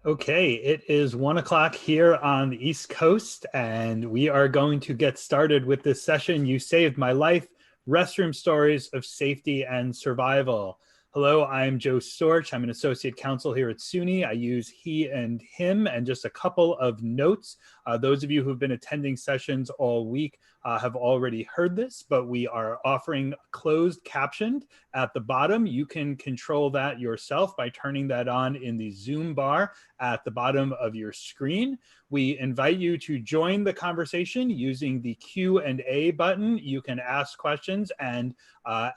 Okay, it is 1 o'clock here on the East Coast, and we are going to get started with this session. You saved my life, restroom stories of safety and survival. Hello, I'm Joe Storch. I'm an associate counsel here at SUNY. I use he and him, and just a couple of notes. Those of you who've been attending sessions all week have already heard this, but we are offering closed captioned at the bottom. You can control that yourself by turning that on in the Zoom bar at the bottom of your screen. We invite you to join the conversation using the Q&A button. You can ask questions, and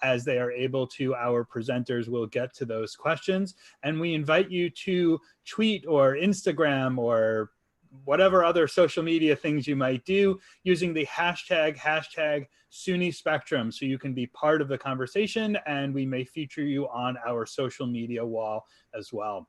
as they are able to, our presenters will get to those questions. And we invite you to tweet or Instagram or whatever other social media things you might do using the hashtag SUNY Spectrum, so you can be part of the conversation and we may feature you on our social media wall as well.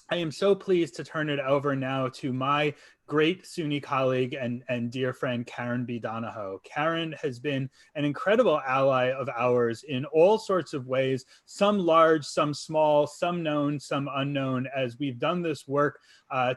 I am so pleased to turn it over now to my great SUNY colleague and dear friend, Karren Bee-Donahoe. Karren has been an incredible ally of ours in all sorts of ways, some large, some small, some known, some unknown, as we've done this work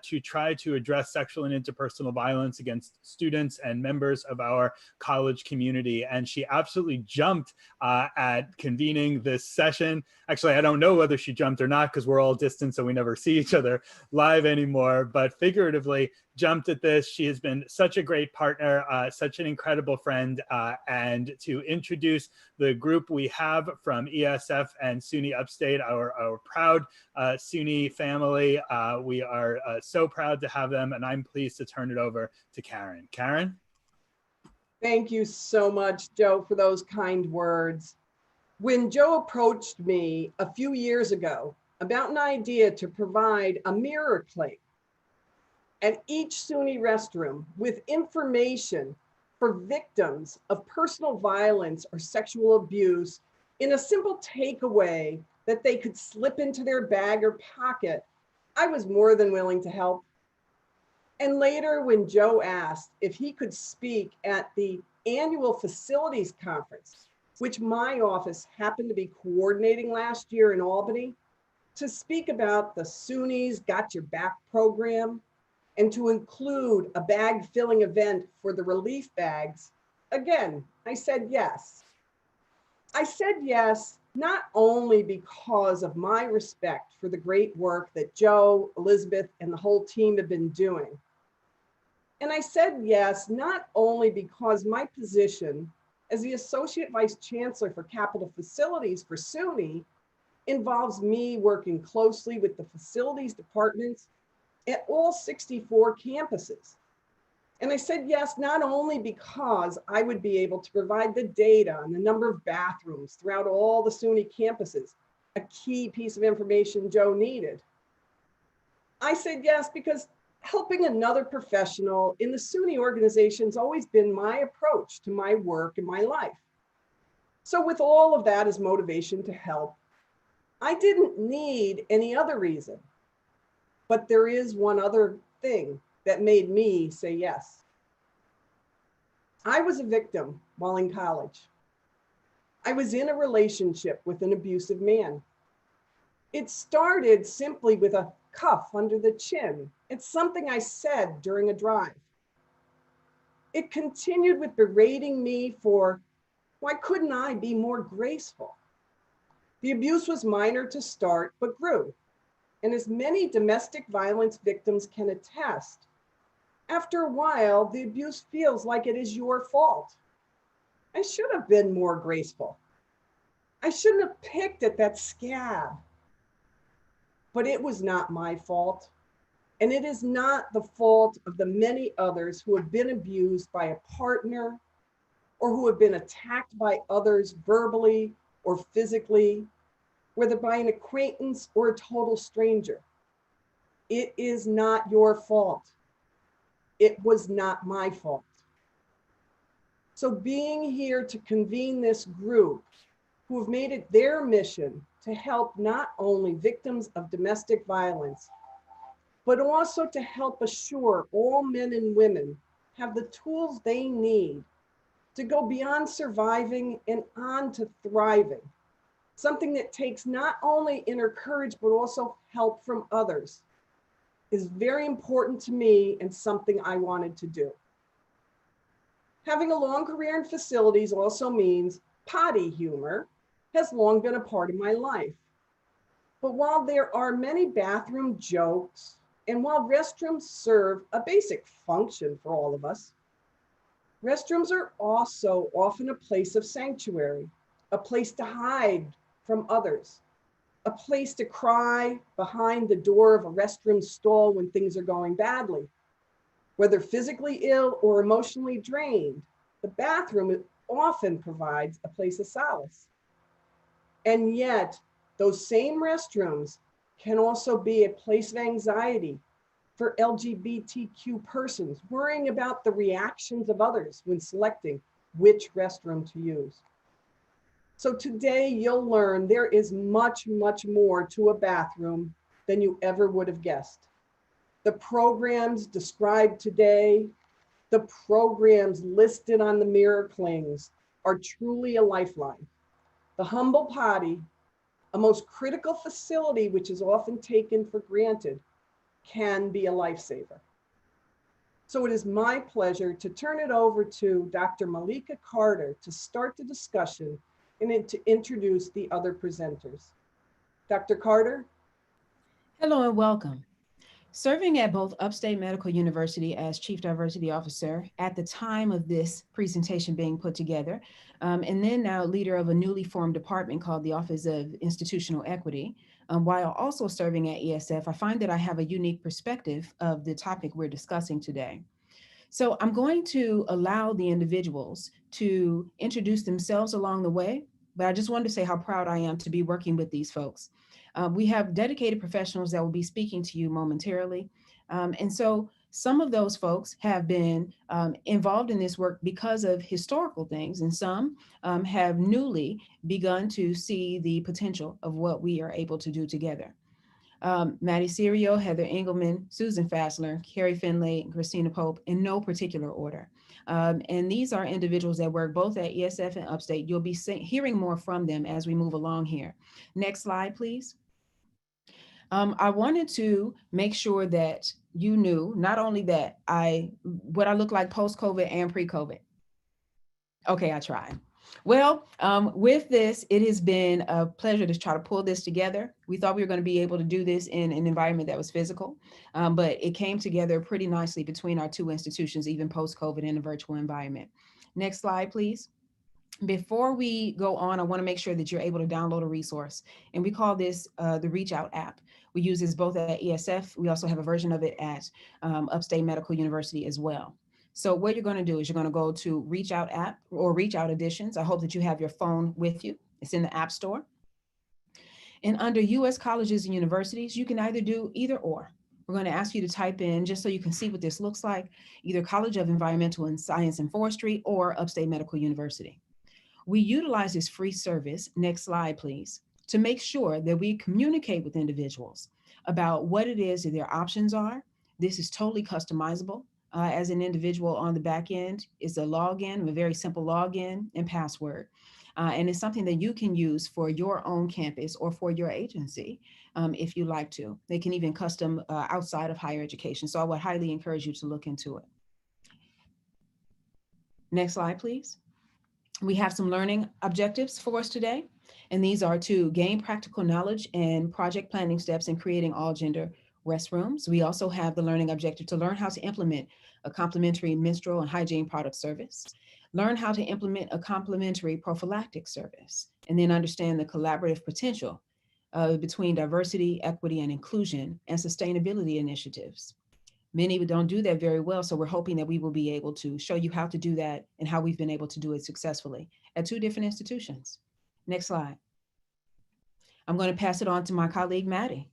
to try to address sexual and interpersonal violence against students and members of our college community. And she absolutely jumped at convening this session. Actually, I don't know whether she jumped or not because we're all distant, so we never see each other live anymore, but figuratively jumped at this. She has been such a great partner, such an incredible friend, and to introduce the group we have from ESF and SUNY Upstate, our proud SUNY family. We are so proud to have them, and I'm pleased to turn it over to Karren. Karren? Thank you so much, Joe, for those kind words. When Joe approached me a few years ago about an idea to provide a mirror plate at each SUNY restroom with information for victims of personal violence or sexual abuse in a simple takeaway that they could slip into their bag or pocket, I was more than willing to help. And later, when Joe asked if he could speak at the annual facilities conference, which my office happened to be coordinating last year in Albany, to speak about the SUNY's Got Your Back program, and to include a bag filling event for the relief bags, again, I said yes. I said yes, not only because of my respect for the great work that Joe, Elizabeth, and the whole team have been doing. And I said yes, not only because my position as the Associate Vice Chancellor for Capital Facilities for SUNY involves me working closely with the facilities departments at all 64 campuses. And I said yes, not only because I would be able to provide the data on the number of bathrooms throughout all the SUNY campuses, a key piece of information Joe needed. I said yes because helping another professional in the SUNY organization has always been my approach to my work and my life. So with all of that as motivation to help, I didn't need any other reason. But there is one other thing that made me say yes. I was a victim while in college. I was in a relationship with an abusive man. It started simply with a cuff under the chin. It's something I said during a drive. It continued with berating me for why couldn't I be more graceful? The abuse was minor to start, but grew. And as many domestic violence victims can attest, after a while, the abuse feels like it is your fault. I should have been more graceful. I shouldn't have picked at that scab. But it was not my fault. And it is not the fault of the many others who have been abused by a partner or who have been attacked by others verbally or physically, whether by an acquaintance or a total stranger. It is not your fault. It was not my fault. So being here to convene this group who have made it their mission to help not only victims of domestic violence, but also to help assure all men and women have the tools they need to go beyond surviving and on to thriving. Something that takes not only inner courage, but also help from others. is very important to me and something I wanted to do. Having a long career in facilities also means potty humor has long been a part of my life. But while there are many bathroom jokes, and while restrooms serve a basic function for all of us, restrooms are also often a place of sanctuary, a place to hide from others, a place to cry behind the door of a restroom stall when things are going badly. Whether physically ill or emotionally drained, the bathroom often provides a place of solace. And yet, those same restrooms can also be a place of anxiety for LGBTQ persons, worrying about the reactions of others when selecting which restroom to use. So today you'll learn there is much, much more to a bathroom than you ever would have guessed. The programs described today, the programs listed on the mirror clings are truly a lifeline. The humble potty, a most critical facility which is often taken for granted, can be a lifesaver. So it is my pleasure to turn it over to Dr. Malika Carter to start the discussion and to introduce the other presenters. Dr. Carter? Hello and welcome. Serving at both Upstate Medical University as Chief Diversity Officer at the time of this presentation being put together, and then now leader of a newly formed department called the Office of Institutional Equity, while also serving at ESF, I find that I have a unique perspective of the topic we're discussing today. So I'm going to allow the individuals to introduce themselves along the way, but I just wanted to say how proud I am to be working with these folks. We have dedicated professionals that will be speaking to you momentarily. And so some of those folks have been involved in this work because of historical things, and some have newly begun to see the potential of what we are able to do together. Maddie Serio, Heather Engelman, Susan Fassler, Carrie Finlay, Christina Pope, in no particular order. And these are individuals that work both at ESF and Upstate. You'll be hearing more from them as we move along here. Next slide, please. I wanted to make sure that you knew not only that what I look like post-COVID and pre-COVID. Okay, I tried. Well, with this, it has been a pleasure to try to pull this together. We thought we were going to be able to do this in an environment that was physical, but it came together pretty nicely between our two institutions, even post-COVID in a virtual environment. Next slide, please. Before we go on, I want to make sure that you're able to download a resource, and we call this the Reach Out app. We use this both at ESF. We also have a version of it at Upstate Medical University as well. So what you're going to do is you're going to go to Reach Out app or Reach Out Editions. I hope that you have your phone with you. It's in the App Store. And under U.S. colleges and universities, you can either do either or. We're going to ask you to type in, just so you can see what this looks like, either College of Environmental and Science and Forestry or Upstate Medical University. We utilize this free service, next slide please, to make sure that we communicate with individuals about what it is that their options are. This is totally customizable. As an individual on the back end, is a login, a very simple login and password. And it's something that you can use for your own campus or for your agency if you like to. They can even custom outside of higher education. So I would highly encourage you to look into it. Next slide, please. We have some learning objectives for us today, and these are to gain practical knowledge and project planning steps in creating all gender restrooms. We also have the learning objective to learn how to implement a complementary menstrual and hygiene product service, learn how to implement a complementary prophylactic service, and then understand the collaborative potential between diversity, equity, and inclusion and sustainability initiatives. Many don't do that very well, so we're hoping that we will be able to show you how to do that and how we've been able to do it successfully at two different institutions. Next slide. I'm going to pass it on to my colleague, Maddie.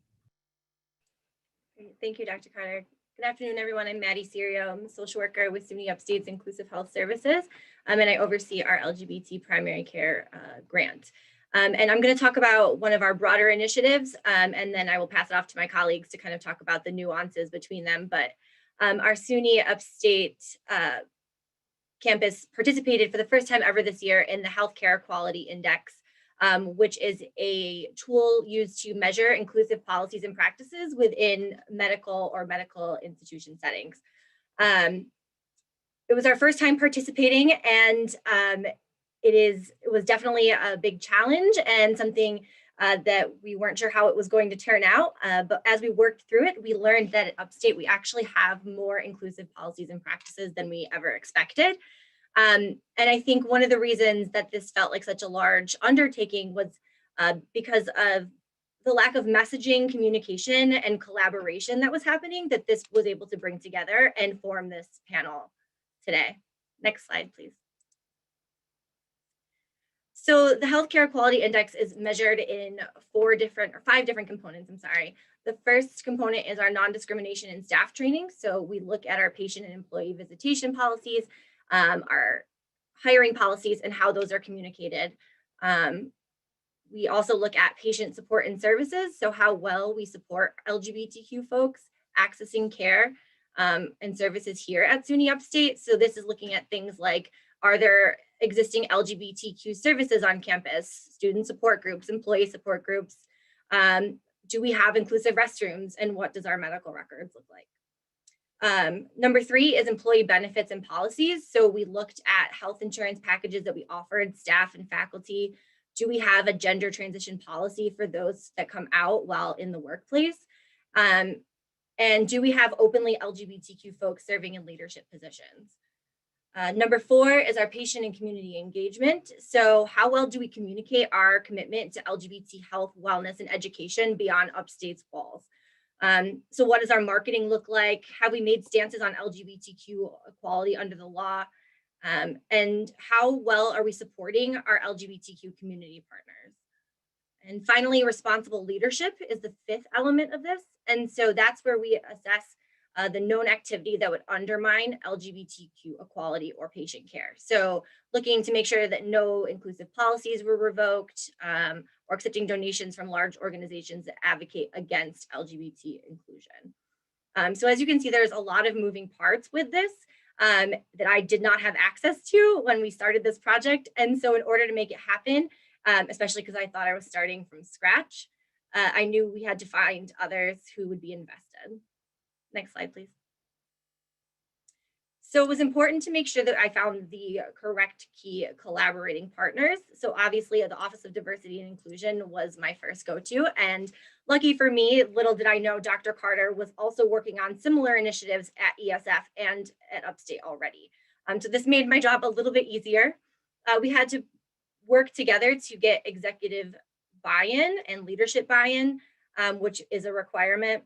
Thank you, Dr. Carter. Good afternoon, everyone. I'm Maddie Serio. I'm a social worker with SUNY Upstate's Inclusive Health Services, and I oversee our LGBT primary care grant. And I'm going to talk about one of our broader initiatives, and then I will pass it off to my colleagues to kind of talk about the nuances between them. But our SUNY Upstate campus participated for the first time ever this year in the Healthcare Quality Index, which is a tool used to measure inclusive policies and practices within medical or medical institution settings. It was our first time participating, and it was definitely a big challenge and something that we weren't sure how it was going to turn out. But as we worked through it, we learned that at Upstate, we actually have more inclusive policies and practices than we ever expected. And I think one of the reasons that this felt like such a large undertaking was because of the lack of messaging, communication, and collaboration that was happening, that this was able to bring together and form this panel today. Next slide, please. So the Healthcare Quality Index is measured in 5 different components, I'm sorry. The first component is our non-discrimination in staff training. So we look at our patient and employee visitation policies, our hiring policies, and how those are communicated. We also look at patient support and services, so how well we support LGBTQ folks accessing care and services here at SUNY Upstate. So this is looking at things like, are there existing LGBTQ services on campus, student support groups, employee support groups? Do we have inclusive restrooms, and what does our medical records look like? Number 3 is employee benefits and policies. So we looked at health insurance packages that we offered staff and faculty. Do we have a gender transition policy for those that come out while in the workplace? And do we have openly LGBTQ folks serving in leadership positions? Number 4 is our patient and community engagement. So how well do we communicate our commitment to LGBT health, wellness, and education beyond Upstate's walls? So what does our marketing look like? Have we made stances on LGBTQ equality under the law? And how well are we supporting our LGBTQ community partners? And finally, responsible leadership is the 5th element of this. And so that's where we assess the known activity that would undermine LGBTQ equality or patient care. So looking to make sure that no inclusive policies were revoked, or accepting donations from large organizations that advocate against LGBT inclusion. So as you can see, there's a lot of moving parts with this that I did not have access to when we started this project. And so in order to make it happen, especially because I thought I was starting from scratch, I knew we had to find others who would be invested. Next slide, please. So it was important to make sure that I found the correct key collaborating partners. So obviously the Office of Diversity and Inclusion was my first go-to, and lucky for me, little did I know Dr. Carter was also working on similar initiatives at ESF and at Upstate already. So this made my job a little bit easier. We had to work together to get executive buy-in and leadership buy-in, which is a requirement.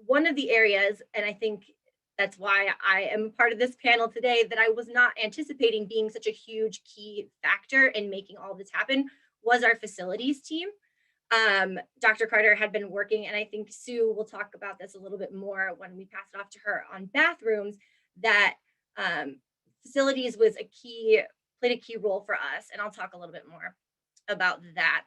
One of the areas, and I think that's why I am part of this panel today, that I was not anticipating being such a huge key factor in making all this happen, was our facilities team. Dr. Carter had been working, and I think Sue will talk about this a little bit more when we pass it off to her, on bathrooms, that facilities was played a key role for us, and I'll talk a little bit more about that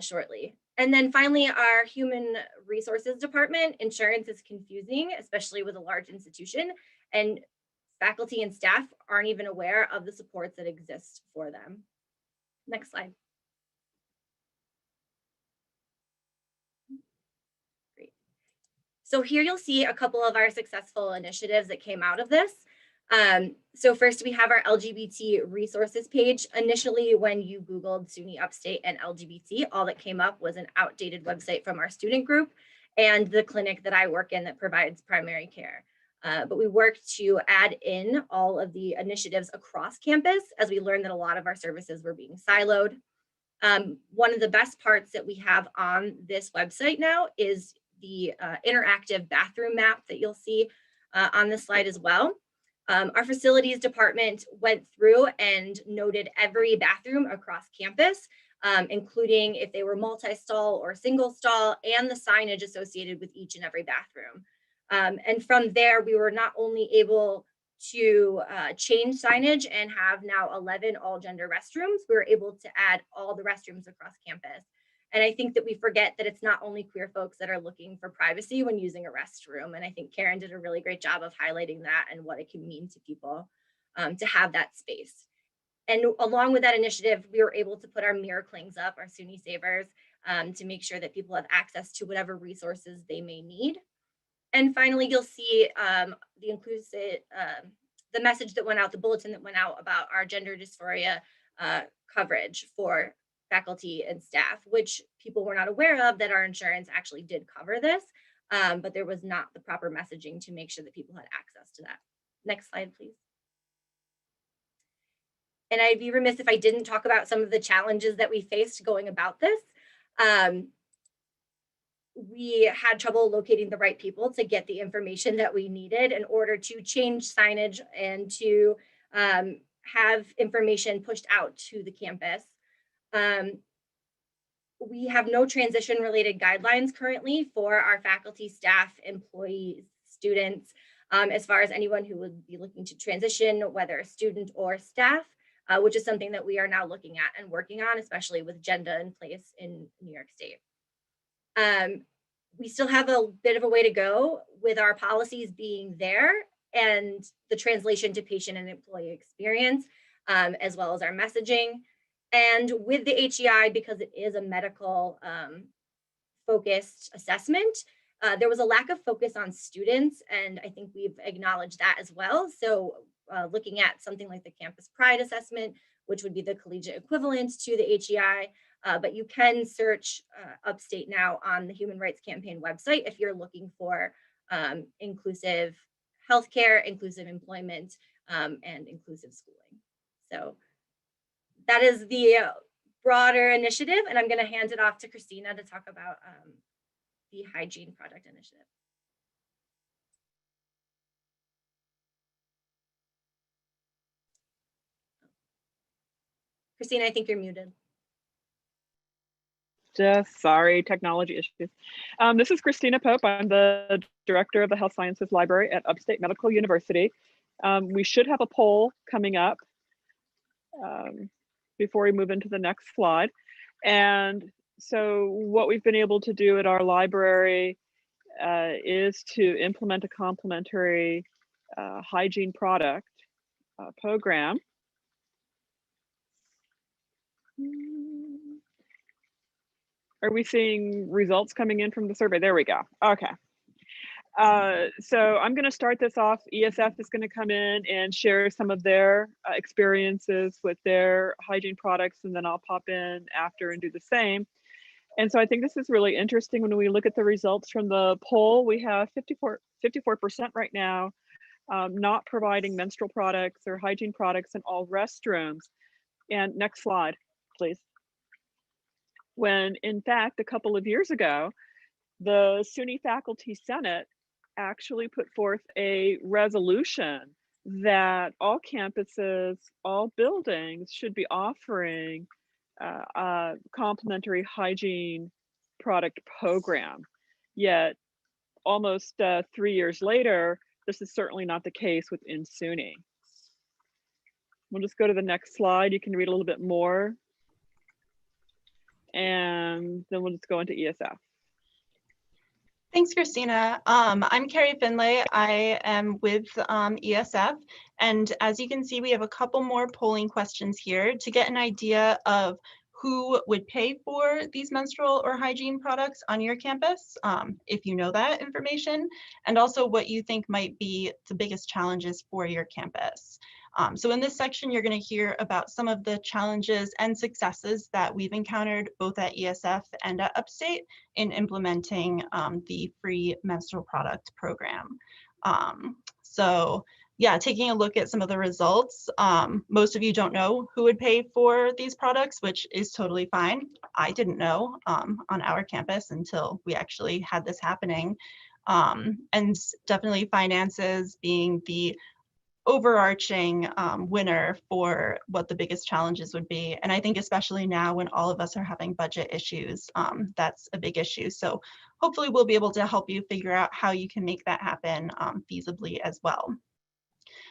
shortly. And then finally, our human resources department. Insurance is confusing, especially with a large institution, and faculty and staff aren't even aware of the supports that exist for them. Next slide. Great. So here you'll see a couple of our successful initiatives that came out of this. So first, we have our LGBT resources page. Initially, when you Googled SUNY Upstate and LGBT, all that came up was an outdated website from our student group and the clinic that I work in that provides primary care. But we worked to add in all of the initiatives across campus as we learned that a lot of our services were being siloed. One of the best parts that we have on this website now is the interactive bathroom map that you'll see on this slide as well. Our facilities department went through and noted every bathroom across campus, including if they were multi-stall or single stall, and the signage associated with each and every bathroom. And from there, we were not only able to change signage and have now 11 all gender restrooms, we were able to add all the restrooms across campus. And I think that we forget that it's not only queer folks that are looking for privacy when using a restroom. And I think Karren did a really great job of highlighting that and what it can mean to people to have that space. And along with that initiative, we were able to put our mirror clings up, our SUNY savers, to make sure that people have access to whatever resources they may need. And finally, you'll see the inclusive, the message that went out, the bulletin that went out about our gender dysphoria coverage for faculty and staff, which people were not aware of, that our insurance actually did cover this, but there was not the proper messaging to make sure that people had access to that. Next slide, please. And I'd be remiss if I didn't talk about some of the challenges that we faced going about this. We had trouble locating the right people to get the information that we needed in order to change signage and to have information pushed out to the campus. We have no transition related guidelines currently for our faculty, staff, employees, students, as far as anyone who would be looking to transition, whether a student or staff, which is something that we are now looking at and working on, especially with agenda in place in New York State. We still have a bit of a way to go with our policies being there and the translation to patient and employee experience, as well as our messaging. And with the HEI, because it is a medical focused assessment, there was a lack of focus on students, and I think we've acknowledged that as well. So looking at something like the Campus Pride Assessment, which would be the collegiate equivalent to the HEI, but you can search Upstate now on the Human Rights Campaign website if you're looking for inclusive healthcare, inclusive employment, and inclusive schooling. So that is the broader initiative, and I'm going to hand it off to Christina to talk about the Hygiene Product Initiative. Christina, I think you're muted. Just sorry, technology issues. This is Christina Pope. I'm the director of the Health Sciences Library at Upstate Medical University. We should have a poll coming up before we move into the next slide. And so what we've been able to do at our library is to implement a complementary hygiene product program. Are we seeing results coming in from the survey? There we go. Okay. So I'm going to start this off. ESF is going to come in and share some of their experiences with their hygiene products, and then I'll pop in after and do the same. And so I think this is really interesting. When we look at the results from the poll, we have 54% right now not providing menstrual products or hygiene products in all restrooms. And next slide, please. When in fact, a couple of years ago, the SUNY Faculty Senate actually put forth a resolution that all campuses, all buildings should be offering a complementary hygiene product program. Yet almost 3 years later, this is certainly not the case within SUNY. We'll just go to the next slide. You can read a little bit more. And then we'll just go into ESF. Thanks, Christina. I'm Carrie Finlay. I am with ESF. And as you can see, we have a couple more polling questions here to get an idea of who would pay for these menstrual or hygiene products on your campus, if you know that information, and also what you think might be the biggest challenges for your campus. So in this section, you're going to hear about some of the challenges and successes that we've encountered both at ESF and at Upstate in implementing the free menstrual product program. So yeah, taking a look at some of the results, most of you don't know who would pay for these products, which is totally fine. I didn't know on our campus until we actually had this happening. And definitely finances being the overarching winner for what the biggest challenges would be. And I think especially now when all of us are having budget issues, that's a big issue. So hopefully we'll be able to help you figure out how you can make that happen feasibly as well.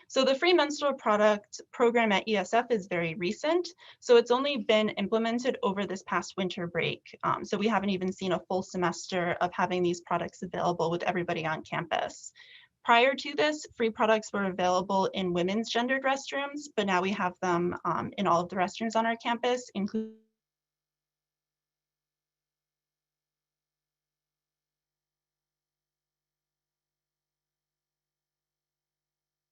So the free menstrual product program at ESF is very recent. So it's only been implemented over this past winter break. So we haven't even seen a full semester of having these products available with everybody on campus. Prior to this, free products were available in women's gendered restrooms, but now we have them in all of the restrooms on our campus, including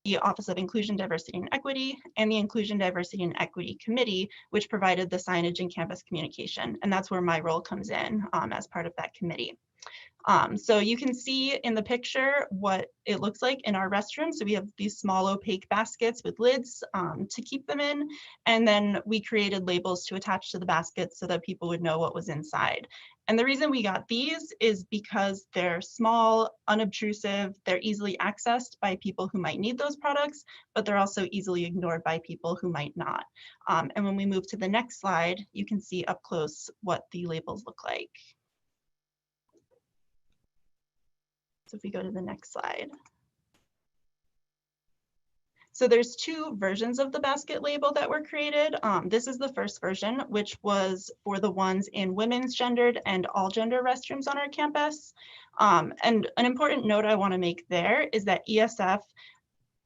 the Office of Inclusion, Diversity, and Equity, and the Inclusion, Diversity, and Equity Committee, which provided the signage and campus communication. And that's where my role comes in as part of that committee. So you can see in the picture what it looks like in our restroom. So we have these small opaque baskets with lids to keep them in. And then we created labels to attach to the baskets so that people would know what was inside. And the reason we got these is because they're small, unobtrusive, they're easily accessed by people who might need those products, but they're also easily ignored by people who might not. And when we move to the next slide, you can see up close what the labels look like. So if we go to the next slide. So there's two versions of the basket label that were created. This is the first version, which was for the ones in women's gendered and all gender restrooms on our campus. And an important note I want to make there is that ESF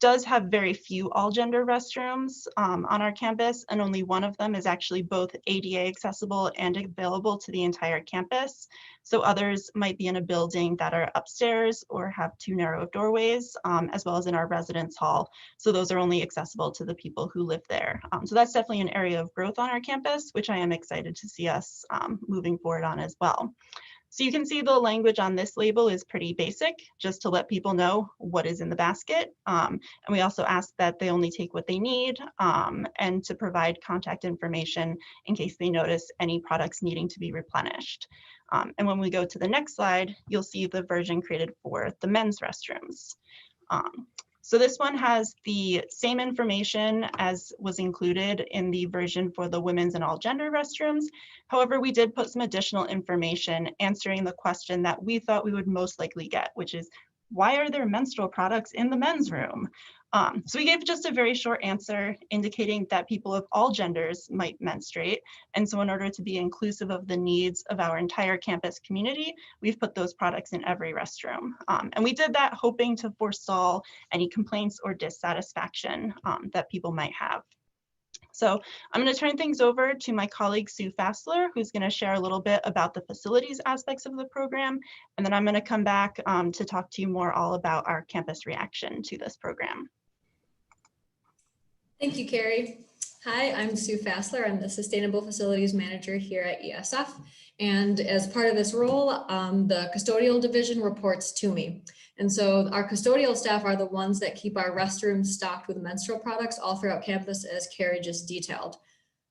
does have very few all gender restrooms on our campus, and only one of them is actually both ADA accessible and available to the entire campus. So others might be in a building that are upstairs or have too narrow doorways, as well as in our residence hall. So those are only accessible to the people who live there. So that's definitely an area of growth on our campus, which I am excited to see us moving forward on as well. So you can see the language on this label is pretty basic, just to let people know what is in the basket. And we also ask that they only take what they need and to provide contact information in case they notice any products needing to be replenished. And when we go to the next slide, you'll see the version created for the men's restrooms. So this one has the same information as was included in the version for the women's and all gender restrooms. However, we did put some additional information answering the question that we thought we would most likely get, which is, why are there menstrual products in the men's room? So we gave just a very short answer indicating that people of all genders might menstruate. And so in order to be inclusive of the needs of our entire campus community, we've put those products in every restroom. And we did that hoping to forestall any complaints or dissatisfaction that people might have. So I'm going to turn things over to my colleague, Sue Fassler, who's going to share a little bit about the facilities aspects of the program. And then I'm going to come back to talk to you more all about our campus reaction to this program. Thank you, Carrie. Hi, I'm Sue Fassler. I'm the Sustainable Facilities Manager here at ESF. And as part of this role, the custodial division reports to me. And so our custodial staff are the ones that keep our restrooms stocked with menstrual products all throughout campus, as Carrie just detailed.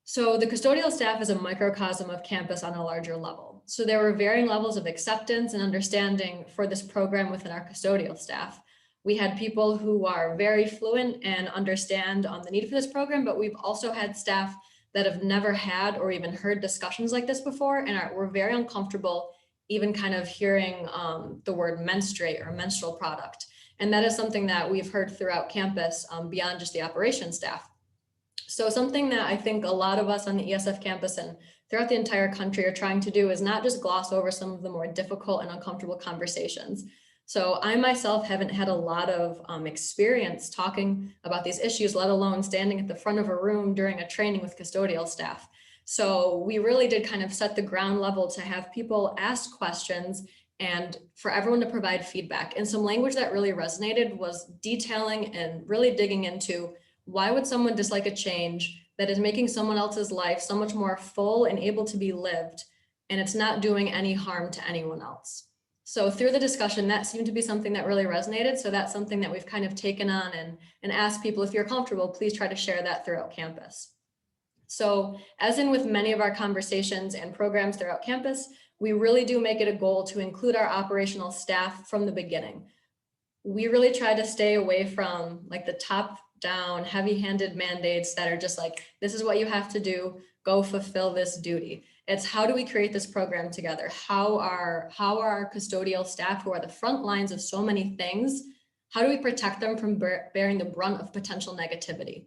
So the custodial staff is a microcosm of campus on a larger level. So there were varying levels of acceptance and understanding for this program within our custodial staff. We had people who are very fluent and understand the need for this program, but we've also had staff that have never had or even heard discussions like this before and were very uncomfortable even kind of hearing the word menstruate or menstrual product. And that is something that we've heard throughout campus beyond just the operations staff. So something that I think a lot of us on the ESF campus and throughout the entire country are trying to do is not just gloss over some of the more difficult and uncomfortable conversations. So I myself haven't had a lot of experience talking about these issues, let alone standing at the front of a room during a training with custodial staff. So we really did kind of set the ground level to have people ask questions and for everyone to provide feedback. And some language that really resonated was detailing and really digging into why would someone dislike a change that is making someone else's life so much more full and able to be lived, and it's not doing any harm to anyone else. So through the discussion, that seemed to be something that really resonated. So that's something that we've kind of taken on and asked people, if you're comfortable, please try to share that throughout campus. So as in with many of our conversations and programs throughout campus, we really do make it a goal to include our operational staff from the beginning. We really try to stay away from like the top-down, heavy-handed mandates that are just like, this is what you have to do, go fulfill this duty. It's how do we create this program together? How are our custodial staff, who are the front lines of so many things, how do we protect them from bearing the brunt of potential negativity?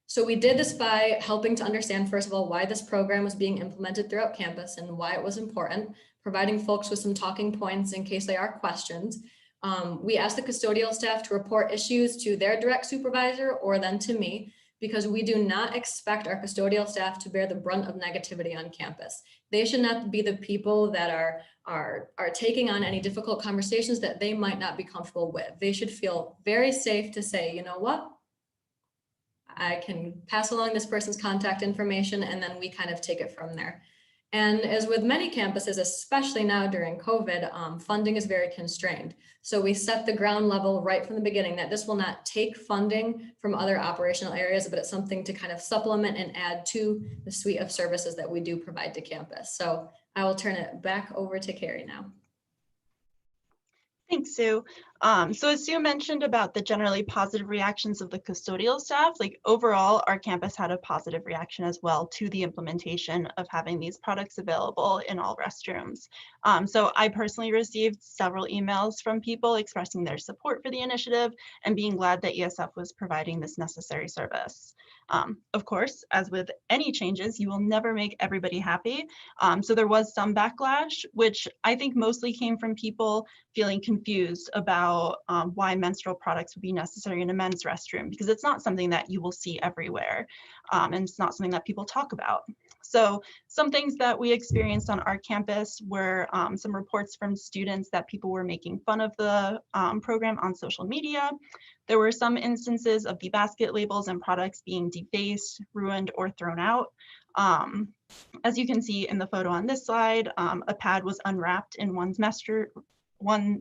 So we did this by helping to understand, first of all, why this program was being implemented throughout campus and why it was important, providing folks with some talking points in case they are questions. We ask the custodial staff to report issues to their direct supervisor or then to me, because we do not expect our custodial staff to bear the brunt of negativity on campus. They should not be the people that are taking on any difficult conversations that they might not be comfortable with. They should feel very safe to say, you know what? I can pass along this person's contact information, and then we kind of take it from there. And as with many campuses, especially now during COVID, funding is very constrained. So we set the ground level right from the beginning that this will not take funding from other operational areas, but it's something to kind of supplement and add to the suite of services that we do provide to campus. So I will turn it back over to Carrie now. Thanks, Sue. So as Sue mentioned about the generally positive reactions of the custodial staff, like overall, our campus had a positive reaction as well to the implementation of having these products available in all restrooms. So I personally received several emails from people expressing their support for the initiative and being glad that ESF was providing this necessary service. Of course, as with any changes, you will never make everybody happy. So there was some backlash, which I think mostly came from people feeling confused about why menstrual products would be necessary in a men's restroom, because it's not something that you will see everywhere, and it's not something that people talk about. So some things that we experienced on our campus were some reports from students that people were making fun of the program on social media. There were some instances of the basket labels and products being defaced, ruined, or thrown out. As you can see in the photo on this slide, a pad was unwrapped in one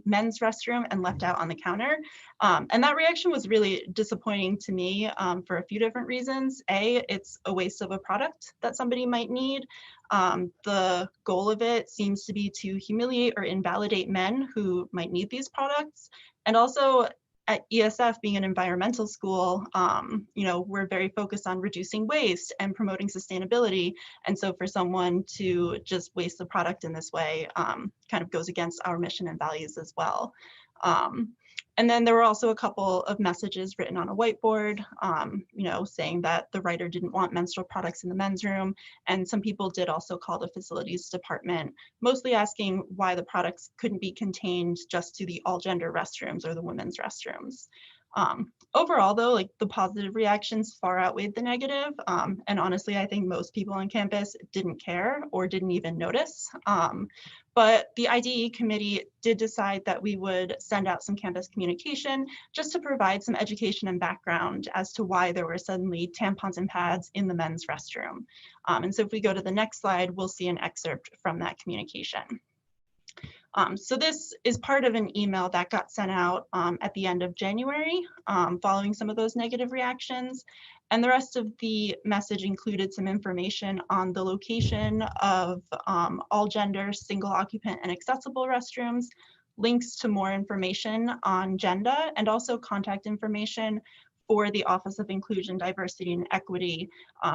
men's restroom and left out on the counter. And that reaction was really disappointing to me for a few different reasons. A, it's a waste of a product that somebody might need. The goal of it seems to be to humiliate or invalidate men who might need these products. And also, at ESF being an environmental school, we're very focused on reducing waste and promoting sustainability. And so for someone to just waste the product in this way kind of goes against our mission and values as well. And then there were also a couple of messages written on a whiteboard, saying that the writer didn't want menstrual products in the men's room. And some people did also call the facilities department, mostly asking why the products couldn't be contained just to the all gender restrooms or the women's restrooms. Overall, though, like the positive reactions far outweighed the negative. And honestly, I think most people on campus didn't care or didn't even notice. But the IDE committee did decide that we would send out some campus communication just to provide some education and background as to why there were suddenly tampons and pads in the men's restroom. And so if we go to the next slide, we'll see an excerpt from that communication. So this is part of an email that got sent out at the end of January following some of those negative reactions. And the rest of the message included some information on the location of all gender, single occupant and accessible restrooms, links to more information on gender, and also contact information for the Office of Inclusion, Diversity, and Equity,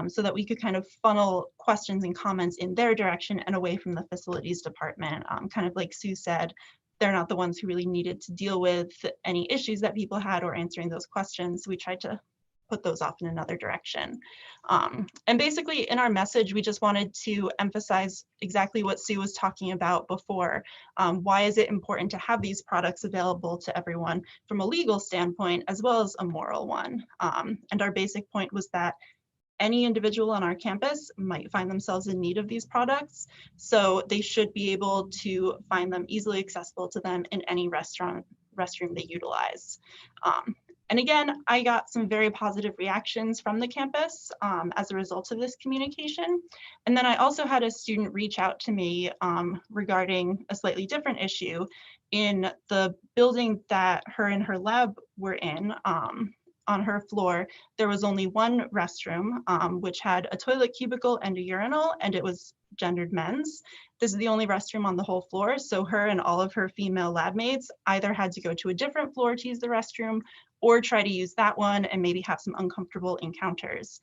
so that we could kind of funnel questions and comments in their direction and away from the facilities department. Kind of like Sue said, they're not the ones who really needed to deal with any issues that people had or answering those questions. We tried to put those off in another direction. And basically in our message, we just wanted to emphasize exactly what Sue was talking about before. Why is it important to have these products available to everyone from a legal standpoint, as well as a moral one? And our basic point was that any individual on our campus might find themselves in need of these products, so they should be able to find them easily accessible to them in any restroom they utilize. And again, I got some very positive reactions from the campus as a result of this communication. And then I also had a student reach out to me regarding a slightly different issue. In the building that her and her lab were in, on her floor, there was only one restroom, which had a toilet cubicle and a urinal, and it was gendered men's. This is the only restroom on the whole floor, so her and all of her female lab mates either had to go to a different floor to use the restroom or try to use that one and maybe have some uncomfortable encounters.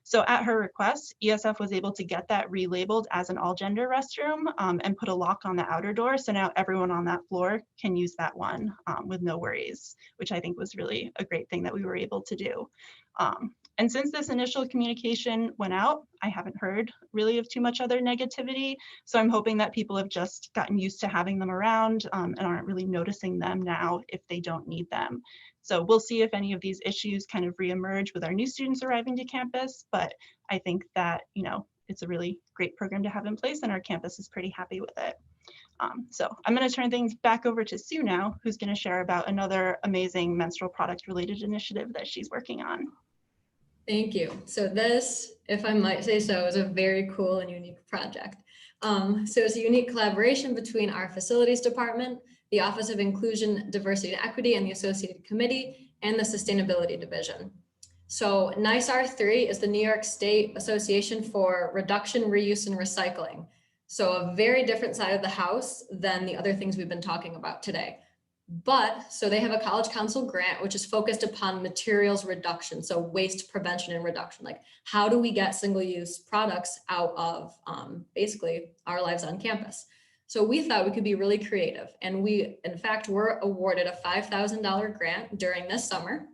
So at her request, ESF was able to get that relabeled as an all gender restroom and put a lock on the outer door. So now everyone on that floor can use that one with no worries, which I think was really a great thing that we were able to do. And since this initial communication went out, I haven't heard really of too much other negativity. So I'm hoping that people have just gotten used to having them around and aren't really noticing them now if they don't need them. So we'll see if any of these issues kind of reemerge with our new students arriving to campus. But I think that, you know, it's a really great program to have in place and our campus is pretty happy with it. So I'm going to turn things back over to Sue now, who's going to share about another amazing menstrual product related initiative that she's working on. Thank you. So this, if I might say so, is a very cool and unique project. So it's a unique collaboration between our facilities department, the Office of Inclusion, Diversity and Equity, and the Associated Committee, and the Sustainability Division. So NISAR 3 is the New York State Association for Reduction, Reuse, and Recycling. So a very different side of the house than the other things we've been talking about today. But so they have a College Council grant, which is focused upon materials reduction. So waste prevention and reduction, like how do we get single-use products out of basically our lives on campus? So we thought we could be really creative. And we, in fact, were awarded a $5,000 grant during this summer.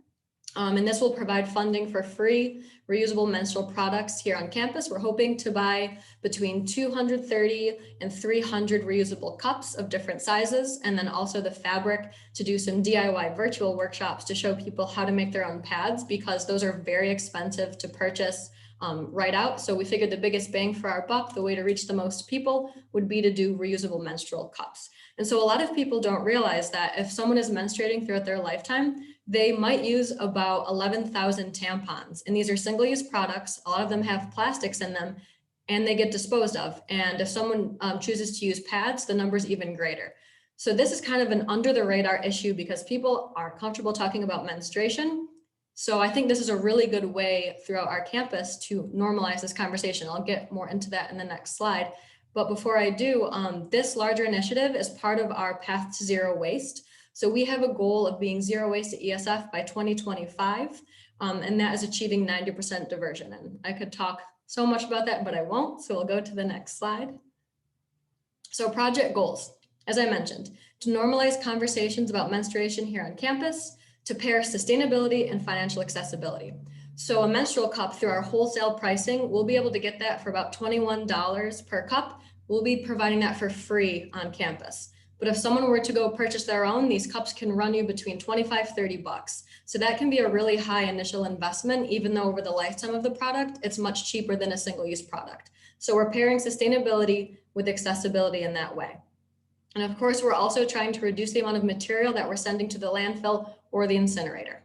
And this will provide funding for free reusable menstrual products here on campus. We're hoping to buy between 230 and 300 reusable cups of different sizes, and then also the fabric to do some DIY virtual workshops to show people how to make their own pads, because those are very expensive to purchase right out. So we figured the biggest bang for our buck, the way to reach the most people, would be to do reusable menstrual cups. And so a lot of people don't realize that if someone is menstruating throughout their lifetime, they might use about 11,000 tampons. And these are single-use products. A lot of them have plastics in them and they get disposed of. And if someone chooses to use pads, the number is even greater. So this is kind of an under the radar issue because people aren't comfortable talking about menstruation. So I think this is a really good way throughout our campus to normalize this conversation. I'll get more into that in the next slide. But before I do, this larger initiative is part of our Path to Zero Waste. So we have a goal of being zero waste at ESF by 2025, and that is achieving 90% diversion. And I could talk so much about that, but I won't. So we'll go to the next slide. So project goals, as I mentioned, to normalize conversations about menstruation here on campus, to pair sustainability and financial accessibility. So a menstrual cup through our wholesale pricing, we'll be able to get that for about $21 per cup. We'll be providing that for free on campus. But if someone were to go purchase their own, these cups can run you between 25, 30 bucks. So that can be a really high initial investment, even though over the lifetime of the product, it's much cheaper than a single-use product. So we're pairing sustainability with accessibility in that way. And of course, we're also trying to reduce the amount of material that we're sending to the landfill or the incinerator.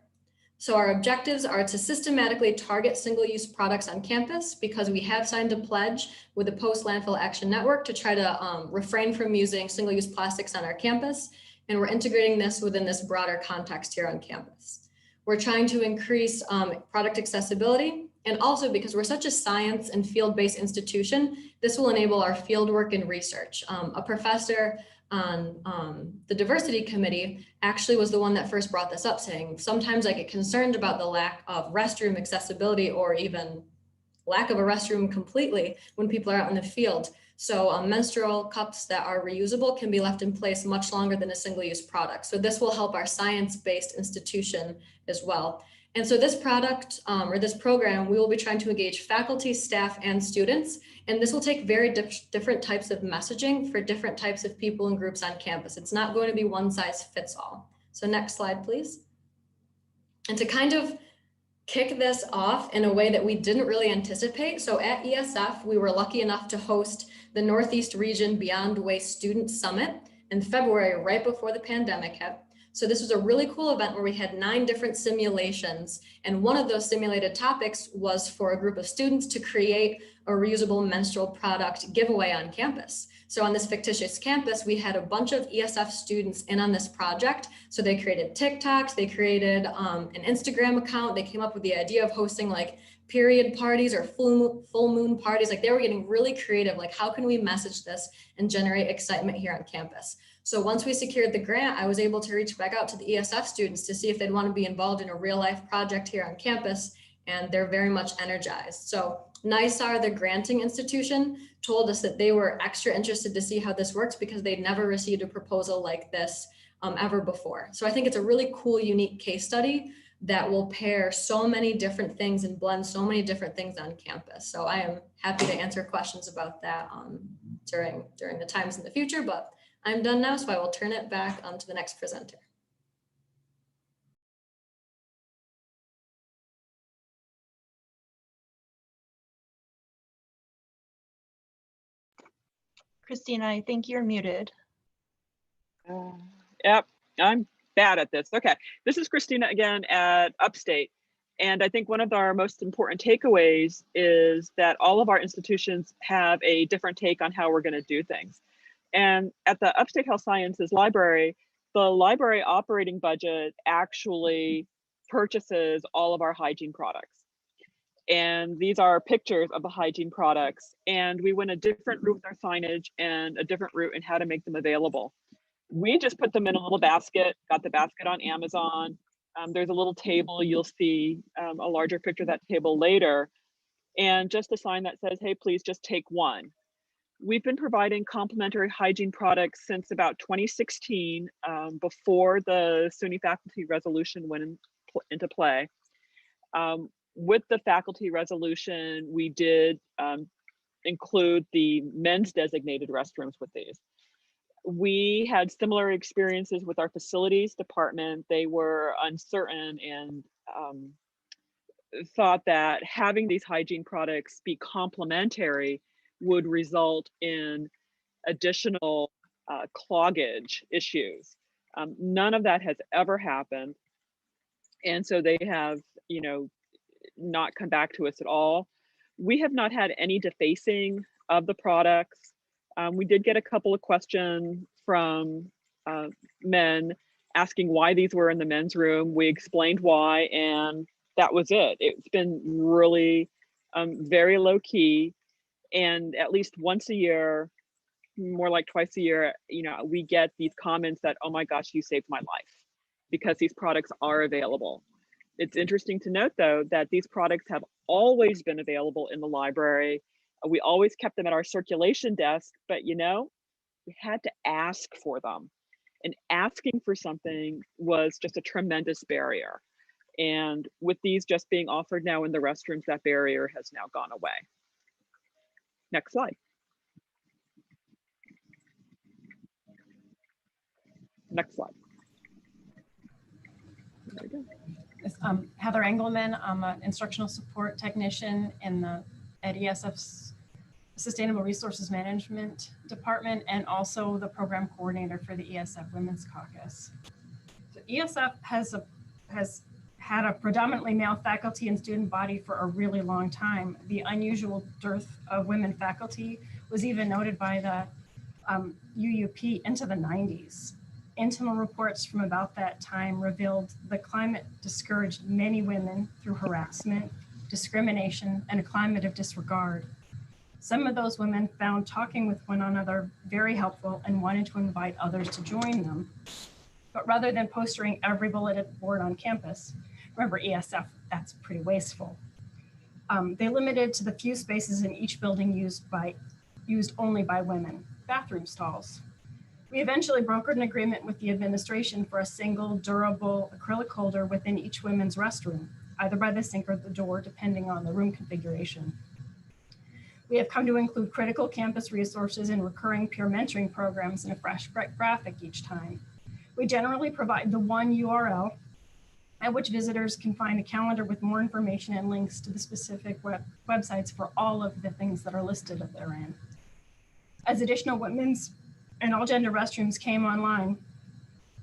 So our objectives are to systematically target single-use products on campus because we have signed a pledge with the Post-Landfill Action Network to try to refrain from using single-use plastics on our campus. And we're integrating this within this broader context here on campus. We're trying to increase product accessibility. And also because we're such a science and field-based institution, this will enable our field work and research. A professor on the diversity committee actually was the one that first brought this up, saying sometimes I get concerned about the lack of restroom accessibility or even lack of a restroom completely when people are out in the field. So menstrual cups that are reusable can be left in place much longer than a single-use product. So this will help our science-based institution as well. And so this product or this program, we will be trying to engage faculty, staff, and students. And this will take very different types of messaging for different types of people and groups on campus. It's not going to be one size fits all. So next slide, please. And to kind of kick this off in a way that we didn't really anticipate. So at ESF, we were lucky enough to host the Northeast Region Beyond Waste Student Summit in February, right before the pandemic hit. So this was a really cool event where we had 9 different simulations. And one of those simulated topics was for a group of students to create a reusable menstrual product giveaway on campus. So on this fictitious campus, we had a bunch of ESF students in on this project. So they created TikToks, they created an Instagram account. They came up with the idea of hosting like period parties or full moon parties. Like they were getting really creative. Like how can we message this and generate excitement here on campus? So once we secured the grant, I was able to reach back out to the ESF students to see if they'd want to be involved in a real life project here on campus, and they're very much energized. So NISAR, the granting institution, told us that they were extra interested to see how this works because they'd never received a proposal like this ever before. So I think it's a really cool, unique case study that will pair so many different things and blend so many different things on campus. So I am happy to answer questions about that during the times in the future, but I'm done now, so I will turn it back to the next presenter. Christina, I think you're muted. Yep, I'm bad at this. Okay, this is Christina again at Upstate. And I think one of our most important takeaways is that all of our institutions have a different take on how we're going to do things. And at the Upstate Health Sciences Library, the library operating budget actually purchases all of our hygiene products. And these are pictures of the hygiene products. And we went a different route with our signage and a different route in how to make them available. We just put them in a little basket, got the basket on Amazon. There's a little table, you'll see a larger picture of that table later, and just a sign that says, hey, please just take one. We've been providing complimentary hygiene products since about 2016, before the SUNY faculty resolution went into play. With the faculty resolution, we did include the men's designated restrooms with these. We had similar experiences with our facilities department. They were uncertain and thought that having these hygiene products be complementary would result in additional cloggage issues. None of that has ever happened. And so they have, not come back to us at all. We have not had any defacing of the products. We did get a couple of questions from men asking why these were in the men's room. We explained why, and that was it. It's been really very low key, and at least once a year, more like twice a year, we get these comments that, oh my gosh, you saved my life, because these products are available. It's interesting to note, though, that these products have always been available in the library. We always kept them at our circulation desk, but we had to ask for them. And asking for something was just a tremendous barrier. And with these just being offered now in the restrooms, that barrier has now gone away. Next slide. Next slide. There we go. Heather Engelman. I'm an instructional support technician at ESF's Sustainable Resources Management Department, and also the program coordinator for the ESF Women's Caucus. So ESF has had a predominantly male faculty and student body for a really long time. The unusual dearth of women faculty was even noted by the UUP into the 90s. Internal reports from about that time revealed the climate discouraged many women through harassment, discrimination, and a climate of disregard. Some of those women found talking with one another very helpful and wanted to invite others to join them. But rather than postering every bulleted board on campus, remember ESF, that's pretty wasteful. They limited to the few spaces in each building used only by women, bathroom stalls. We eventually brokered an agreement with the administration for a single durable acrylic holder within each women's restroom, either by the sink or the door, depending on the room configuration. We have come to include critical campus resources and recurring peer mentoring programs in a fresh graphic each time. We generally provide the one URL at which visitors can find a calendar with more information and links to the specific websites for all of the things that are listed therein. As additional women's and all gender restrooms came online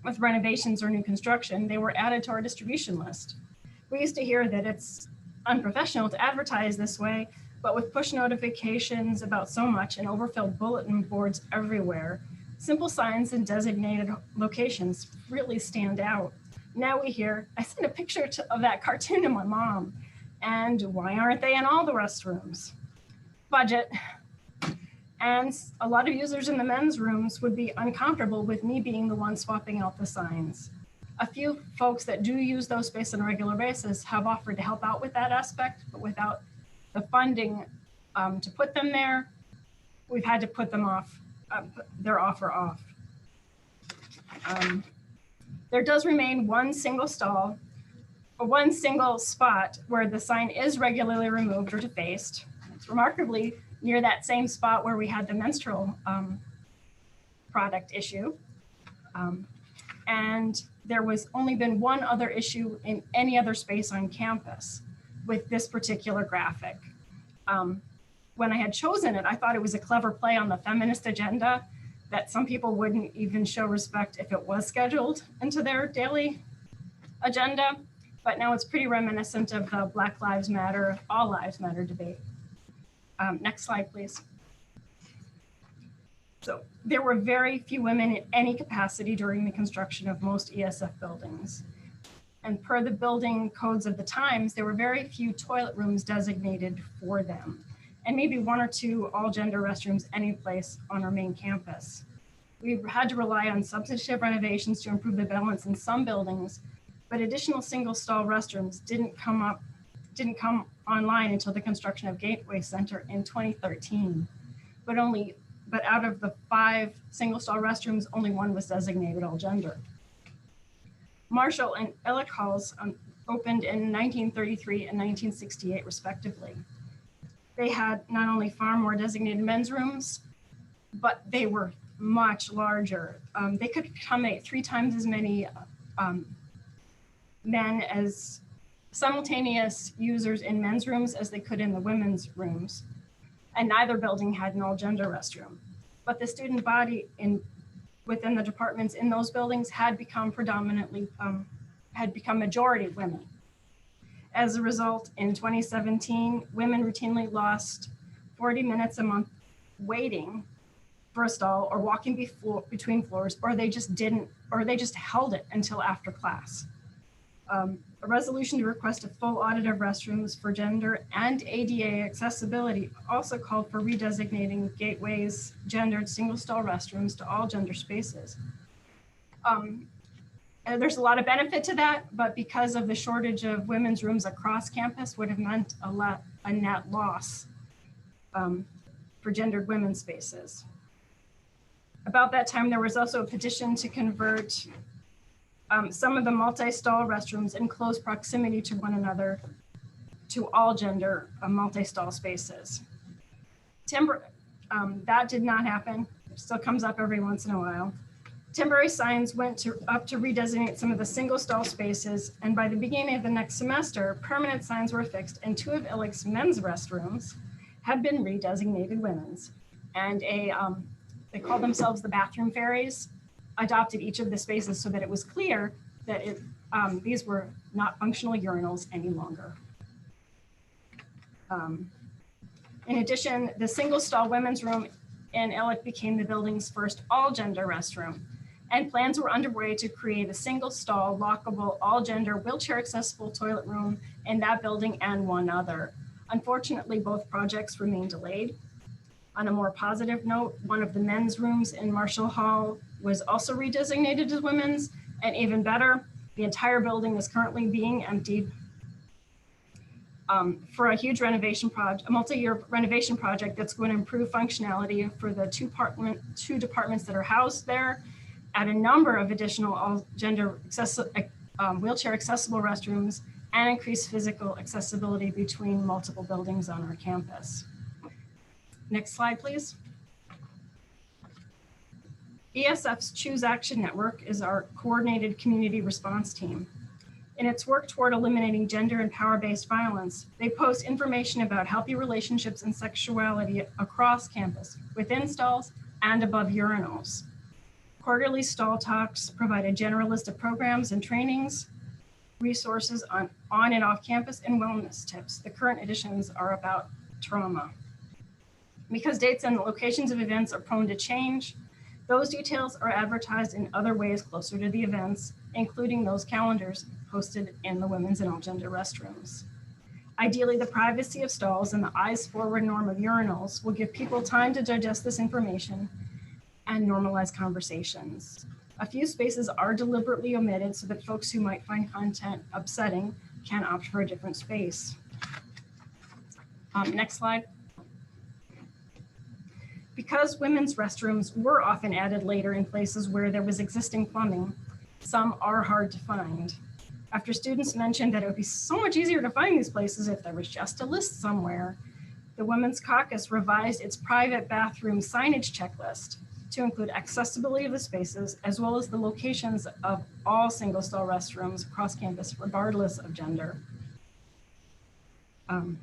with renovations or new construction, they were added to our distribution list. We used to hear that it's unprofessional to advertise this way, but with push notifications about so much and overfilled bulletin boards everywhere, simple signs and designated locations really stand out. Now we hear, I sent a picture of that cartoon to my mom, and why aren't they in all the restrooms? Budget. And a lot of users in the men's rooms would be uncomfortable with me being the one swapping out the signs. A few folks that do use those spaces on a regular basis have offered to help out with that aspect, but without the funding to put them there, we've had to put them off, their offer off. There does remain one single stall one single spot where the sign is regularly removed or defaced. It's remarkably near that same spot where we had the menstrual product issue. And there was only been one other issue in any other space on campus with this particular graphic. When I had chosen it, I thought it was a clever play on the feminist agenda that some people wouldn't even show respect if it was scheduled into their daily agenda. But now it's pretty reminiscent of the Black Lives Matter, All Lives Matter debate. Next slide, please. So there were very few women in any capacity during the construction of most ESF buildings. And per the building codes of the times, there were very few toilet rooms designated for them, and maybe one or two all-gender restrooms any place on our main campus. We had to rely on substantive renovations to improve the balance in some buildings, but additional single-stall restrooms didn't come online until the construction of Gateway Center in 2013. But out of the 5 single-stall restrooms, only 1 was designated all-gender. Marshall and Illick Halls opened in 1933 and 1968, respectively. They had not only far more designated men's rooms, but they were much larger. They could accommodate 3 times as many men as simultaneous users in men's rooms as they could in the women's rooms. And neither building had an all-gender restroom. But the student body within the departments in those buildings had become majority women. As a result, in 2017, women routinely lost 40 minutes a month waiting for a stall or walking between floors, or they just held it until after class. A resolution to request a full audit of restrooms for gender and ADA accessibility also called for redesignating Gateway's gendered single-stall restrooms to all gender spaces. And there's a lot of benefit to that, but because of the shortage of women's rooms across campus would have meant a net loss for gendered women's spaces. About that time, there was also a petition to convert some of the multi-stall restrooms in close proximity to one another to all gender multi-stall spaces. That did not happen. It still comes up every once in a while. Temporary signs went up to redesignate some of the single stall spaces, and by the beginning of the next semester, permanent signs were fixed, and 2 of Illick's men's restrooms had been redesignated women's. And they called themselves the bathroom fairies, adopted each of the spaces so that it was clear that these were not functional urinals any longer. In addition, the single stall women's room in Illick became the building's first all gender restroom, and plans were underway to create a single stall, lockable, all gender, wheelchair accessible toilet room in that building and one other. Unfortunately, both projects remain delayed. On a more positive note, one of the men's rooms in Marshall Hall was also redesignated as women's, and even better, the entire building is currently being emptied for a huge renovation project, a multi-year renovation project that's going to improve functionality for the two departments that are housed there, add a number of additional all-gender wheelchair accessible restrooms, and increase physical accessibility between multiple buildings on our campus. Next slide, please. ESF's Choose Action Network is our coordinated community response team. In its work toward eliminating gender and power-based violence, they post information about healthy relationships and sexuality across campus, within stalls and above urinals. Quarterly stall talks provide a general list of programs and trainings, resources on and off campus, and wellness tips. The current editions are about trauma. Because dates and locations of events are prone to change, those details are advertised in other ways closer to the events, including those calendars posted in the women's and all gender restrooms. Ideally, the privacy of stalls and the eyes forward norm of urinals will give people time to digest this information and normalize conversations. A few spaces are deliberately omitted so that folks who might find content upsetting can opt for a different space. Next slide. Because women's restrooms were often added later in places where there was existing plumbing, some are hard to find. After students mentioned that it would be so much easier to find these places if there was just a list somewhere, the Women's Caucus revised its private bathroom signage checklist to include accessibility of the spaces, as well as the locations of all single-stall restrooms across campus, regardless of gender, and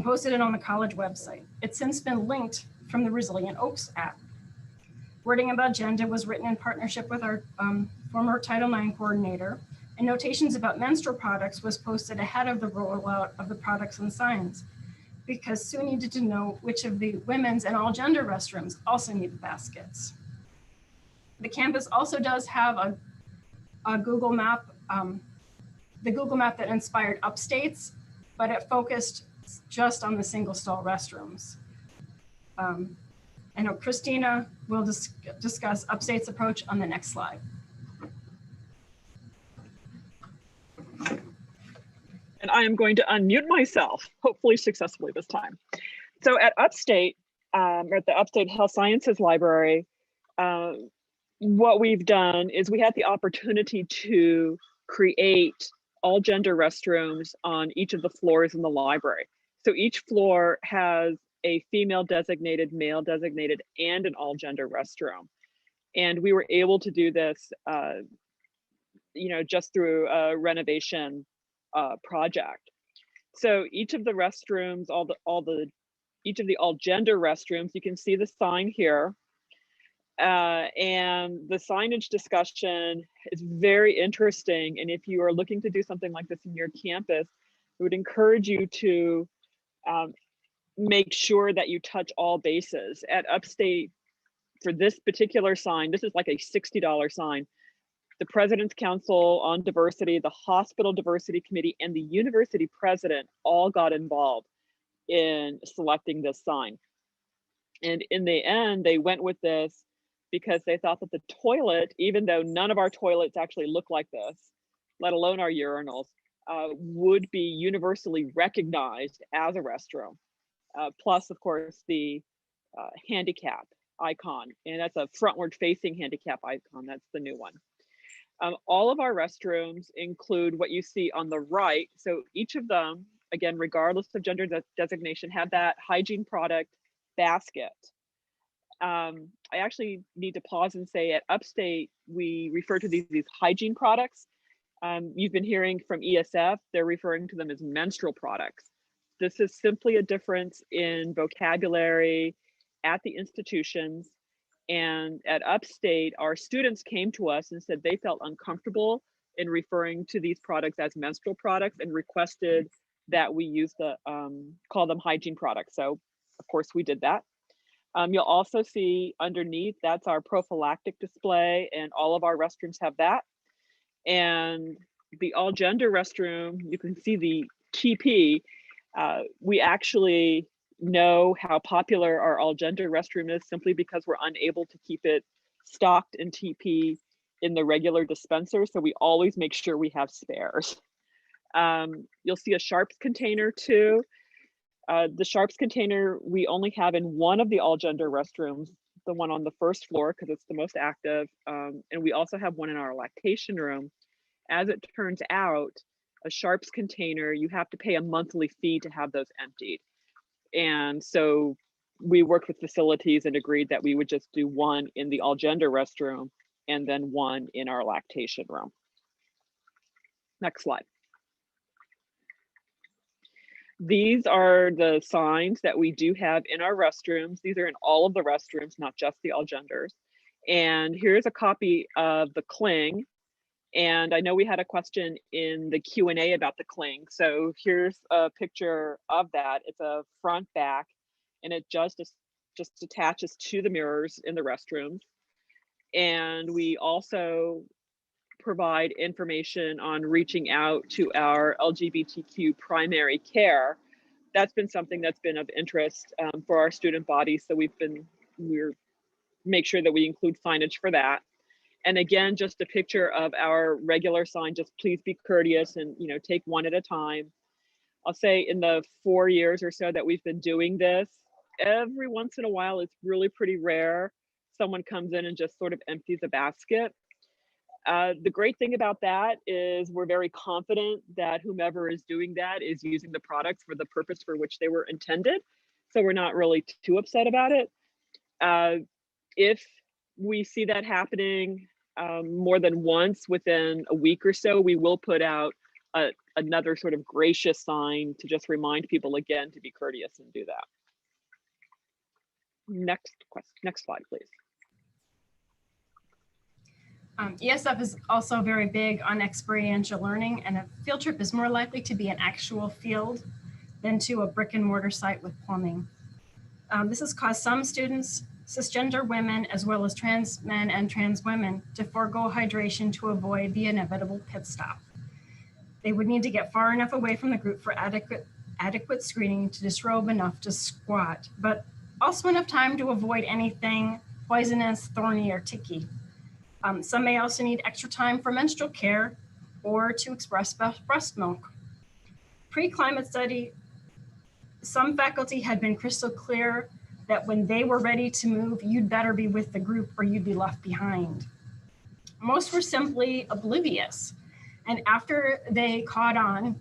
posted it on the college website. It's since been linked from the Resilient Oaks app. Wording about gender was written in partnership with our former Title IX coordinator, and notations about menstrual products was posted ahead of the rollout of the products and signs, because SUNY needed to know which of the women's and all gender restrooms also need the baskets. The campus also does have a Google map, the Google map that inspired Upstate's, but it focused just on the single stall restrooms. I know Christina will discuss Upstate's approach on the next slide. And I am going to unmute myself, hopefully successfully this time. So at Upstate, or at the Upstate Health Sciences Library, what we've done is we had the opportunity to create all gender restrooms on each of the floors in the library. So each floor has a female designated, male designated, and an all gender restroom. And we were able to do this, just through a renovation project. So each of the restrooms, each of the all gender restrooms, you can see the sign here. And the signage discussion is very interesting. And if you are looking to do something like this in your campus, I would encourage you to make sure that you touch all bases. At Upstate, for this particular sign, this is like a $60 sign. The President's Council on Diversity, the Hospital Diversity Committee, and the university president all got involved in selecting this sign. And in the end, they went with this because they thought that the toilet, even though none of our toilets actually look like this, let alone our urinals, would be universally recognized as a restroom. Plus, of course, the handicap icon, and that's a frontward facing handicap icon. That's the new one. All of our restrooms include what you see on the right. So each of them, again, regardless of gender designation, have that hygiene product basket. I actually need to pause and say at Upstate, we refer to these hygiene products. You've been hearing from ESF, they're referring to them as menstrual products. This is simply a difference in vocabulary at the institutions. And at Upstate, our students came to us and said they felt uncomfortable in referring to these products as menstrual products and requested that we use call them hygiene products. So of course we did that. You'll also see underneath, that's our prophylactic display, and all of our restrooms have that. And the all gender restroom, you can see the TP. We actually know how popular our all gender restroom is simply because we're unable to keep it stocked in TP in the regular dispenser. So we always make sure we have spares. You'll see a Sharps container too. The Sharps container we only have in one of the all gender restrooms, the one on the first floor, because it's the most active. And we also have one in our lactation room. As it turns out, a Sharps container, you have to pay a monthly fee to have those emptied. And so we worked with facilities and agreed that we would just do one in the all gender restroom and then one in our lactation room. Next slide. These are the signs that we do have in our restrooms. These are in all of the restrooms, not just the all genders. And here's a copy of the cling. And I know we had a question in the Q&A about the cling. So here's a picture of that. It's a front back, and it just attaches to the mirrors in the restrooms. And we also provide information on reaching out to our LGBTQ primary care. That's been something that's been of interest for our student body. So we're make sure that we include signage for that. And again, just a picture of our regular sign, just please be courteous and take one at a time. I'll say in the 4 years or so that we've been doing this, every once in a while, it's really pretty rare, someone comes in and just sort of empties a basket. The great thing about that is we're very confident that whomever is doing that is using the products for the purpose for which they were intended. So we're not really too upset about it. If we see that happening more than once within a week or so, we will put out another sort of gracious sign to just remind people again to be courteous and do that. Next slide, please. ESF is also very big on experiential learning, and a field trip is more likely to be an actual field than to a brick and mortar site with plumbing. This has caused some students, cisgender women, as well as trans men and trans women, to forego hydration to avoid the inevitable pit stop. They would need to get far enough away from the group for adequate screening to disrobe enough to squat, but also enough time to avoid anything poisonous, thorny, or ticky. Some may also need extra time for menstrual care or to express breast milk. Pre-climate study, some faculty had been crystal clear that when they were ready to move, you'd better be with the group or you'd be left behind. Most were simply oblivious. And after they caught on,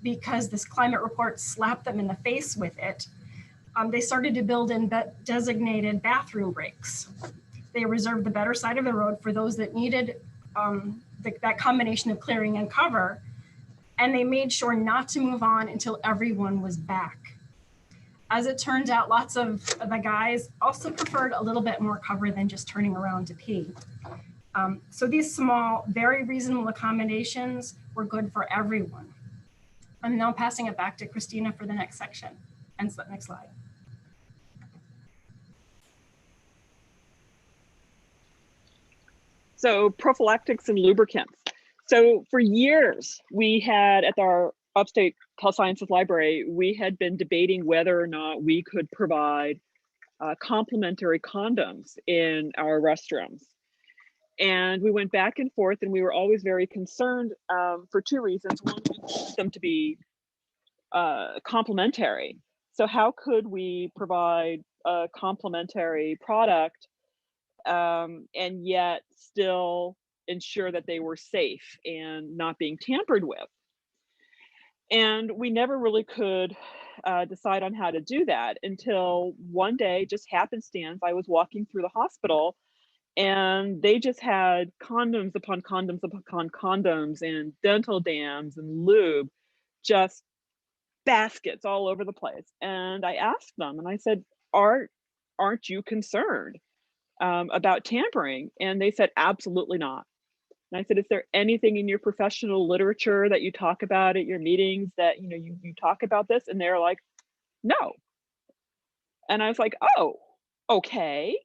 because this climate report slapped them in the face with it, they started to build in designated bathroom breaks. They reserved the better side of the road for those that needed that combination of clearing and cover, and they made sure not to move on until everyone was back. As it turned out, lots of the guys also preferred a little bit more cover than just turning around to pee. So these small, very reasonable accommodations were good for everyone. I'm now passing it back to Christina for the next section. And next slide. So prophylactics and lubricants. So for years, we had at our Upstate Health Sciences Library, we had been debating whether or not we could provide complementary condoms in our restrooms. And we went back and forth, and we were always very concerned for two reasons. One, we wanted them to be complementary. So how could we provide a complementary product and yet still ensure that they were safe and not being tampered with? And we never really could decide on how to do that until one day, just happenstance, I was walking through the hospital and they just had condoms upon condoms upon condoms and dental dams and lube, just baskets all over the place. And I asked them and I said, aren't you concerned about tampering? And they said, absolutely not. And I said, is there anything in your professional literature that you talk about at your meetings that, you know, you talk about this? And they're like, no. And I was like, oh, okay.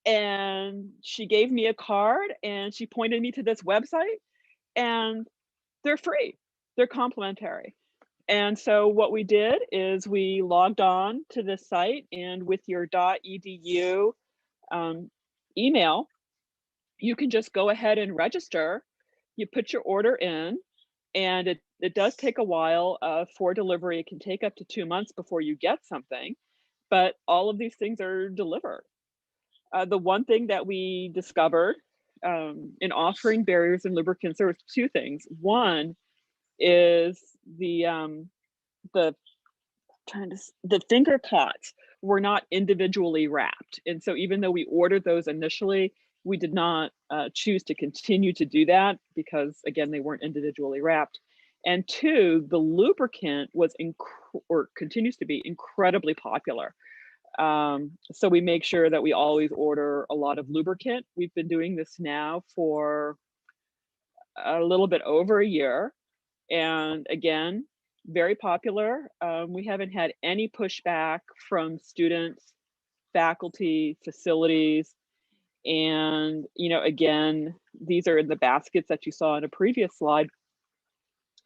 And she gave me a card and she pointed me to this website, and they're free. They're complimentary. And so what we did is we logged on to this site, and with your .edu email, you can just go ahead and register. You put your order in, and it does take a while for delivery. It can take up to 2 months before you get something, but all of these things are delivered. The one thing that we discovered in offering barriers and lubricants, there was two things. One is the finger pots were not individually wrapped. And so even though we ordered those initially, we did not choose to continue to do that because, again, they weren't individually wrapped. And two, the lubricant was or continues to be incredibly popular. So we make sure that we always order a lot of lubricant. We've been doing this now for a little bit over a year. And again, very popular. We haven't had any pushback from students, faculty, facilities. And, you know, again, these are the baskets that you saw in a previous slide.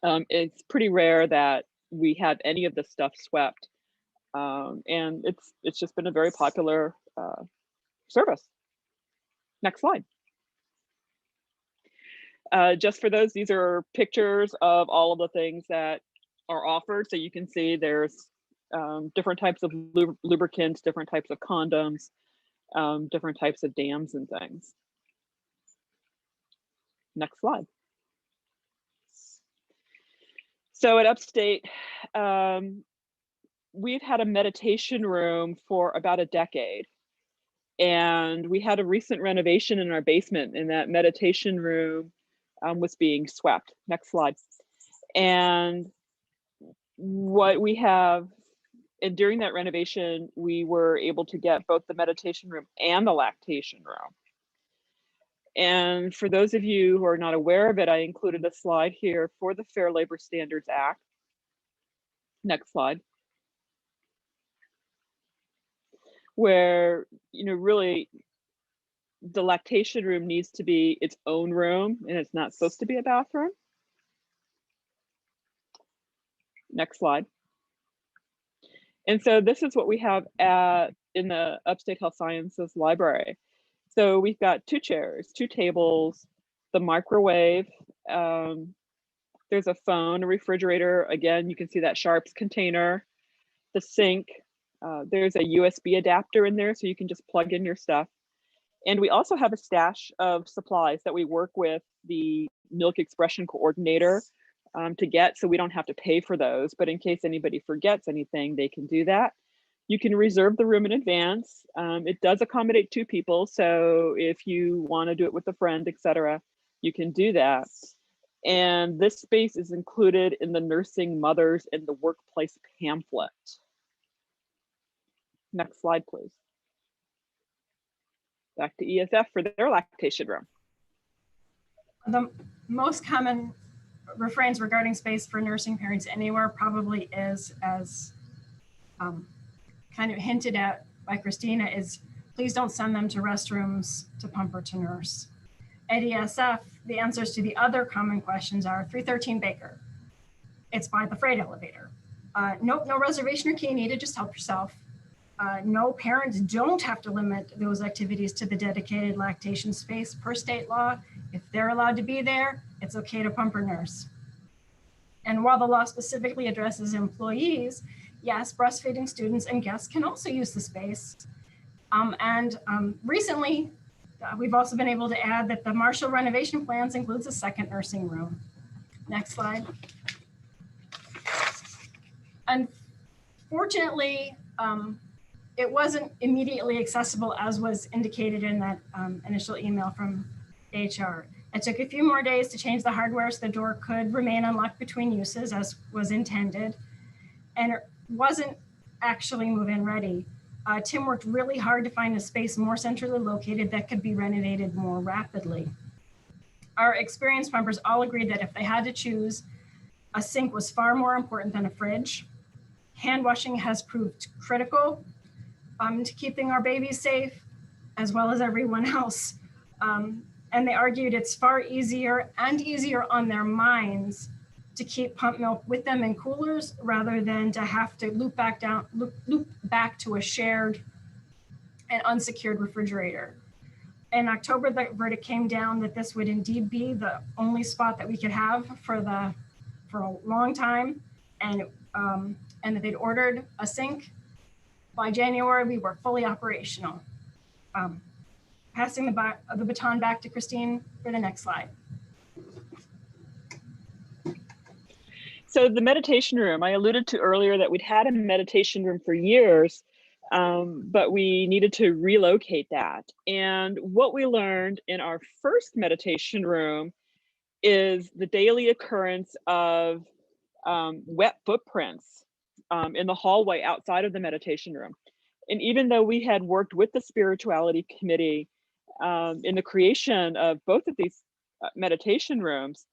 It's pretty rare that we have any of this stuff swept. And it's just been a very popular service. Next slide. Just for those, these are pictures of all of the things that are offered. So you can see there's different types of lubricants, different types of condoms, different types of dams and things. Next slide. So at Upstate, we've had a meditation room for about a decade. And we had a recent renovation in our basement, and that meditation room was being swept. Next slide. And what we have, and during that renovation, we were able to get both the meditation room and the lactation room. And for those of you who are not aware of it, I included a slide here for the Fair Labor Standards Act. Next slide. Where, you know, really the lactation room needs to be its own room, and it's not supposed to be a bathroom. Next slide. And so this is what we have in the Upstate Health Sciences Library. So we've got 2 chairs, 2 tables, the microwave, there's a phone, a refrigerator. Again, you can see that Sharps container, the sink. There's a USB adapter in there so you can just plug in your stuff. And we also have a stash of supplies that we work with the Milk Expression Coordinator to get, so we don't have to pay for those. But in case anybody forgets anything, they can do that. You can reserve the room in advance. It does accommodate 2 people, so if you want to do it with a friend, etc., you can do that. And this space is included in the Nursing Mothers in the Workplace pamphlet. Next slide, please. Back to ESF for their lactation room. The most common refrains regarding space for nursing parents anywhere probably is, as kind of hinted at by Christina, is please don't send them to restrooms to pump or to nurse. At ESF, the answers to the other common questions are 313 Baker. It's by the freight elevator. Nope, no reservation or key needed, just help yourself. No, parents don't have to limit those activities to the dedicated lactation space per state law. If they're allowed to be there, it's okay to pump or nurse. And while the law specifically addresses employees, yes, breastfeeding students and guests can also use the space. Recently, we've also been able to add that the Marshall renovation plans includes a second nursing room. Next slide. Unfortunately, it wasn't immediately accessible as was indicated in that initial email from HR. It took a few more days to change the hardware so the door could remain unlocked between uses as was intended. And it wasn't actually move-in ready. Tim worked really hard to find a space more centrally located that could be renovated more rapidly. Our experienced pumpers all agreed that if they had to choose, a sink was far more important than a fridge. Hand washing has proved critical to keeping our babies safe, as well as everyone else. And they argued it's far easier on their minds to keep pump milk with them in coolers rather than to have to loop back to a shared and unsecured refrigerator. In October, the verdict came down that this would indeed be the only spot that we could have for a long time, and that they'd ordered a sink. By January, we were fully operational. Passing the baton back to Christine for the next slide. So the meditation room, I alluded to earlier that we'd had a meditation room for years, but we needed to relocate that. And what we learned in our first meditation room is the daily occurrence of wet footprints in the hallway outside of the meditation room. And even though we had worked with the spirituality committee in the creation of both of these meditation rooms,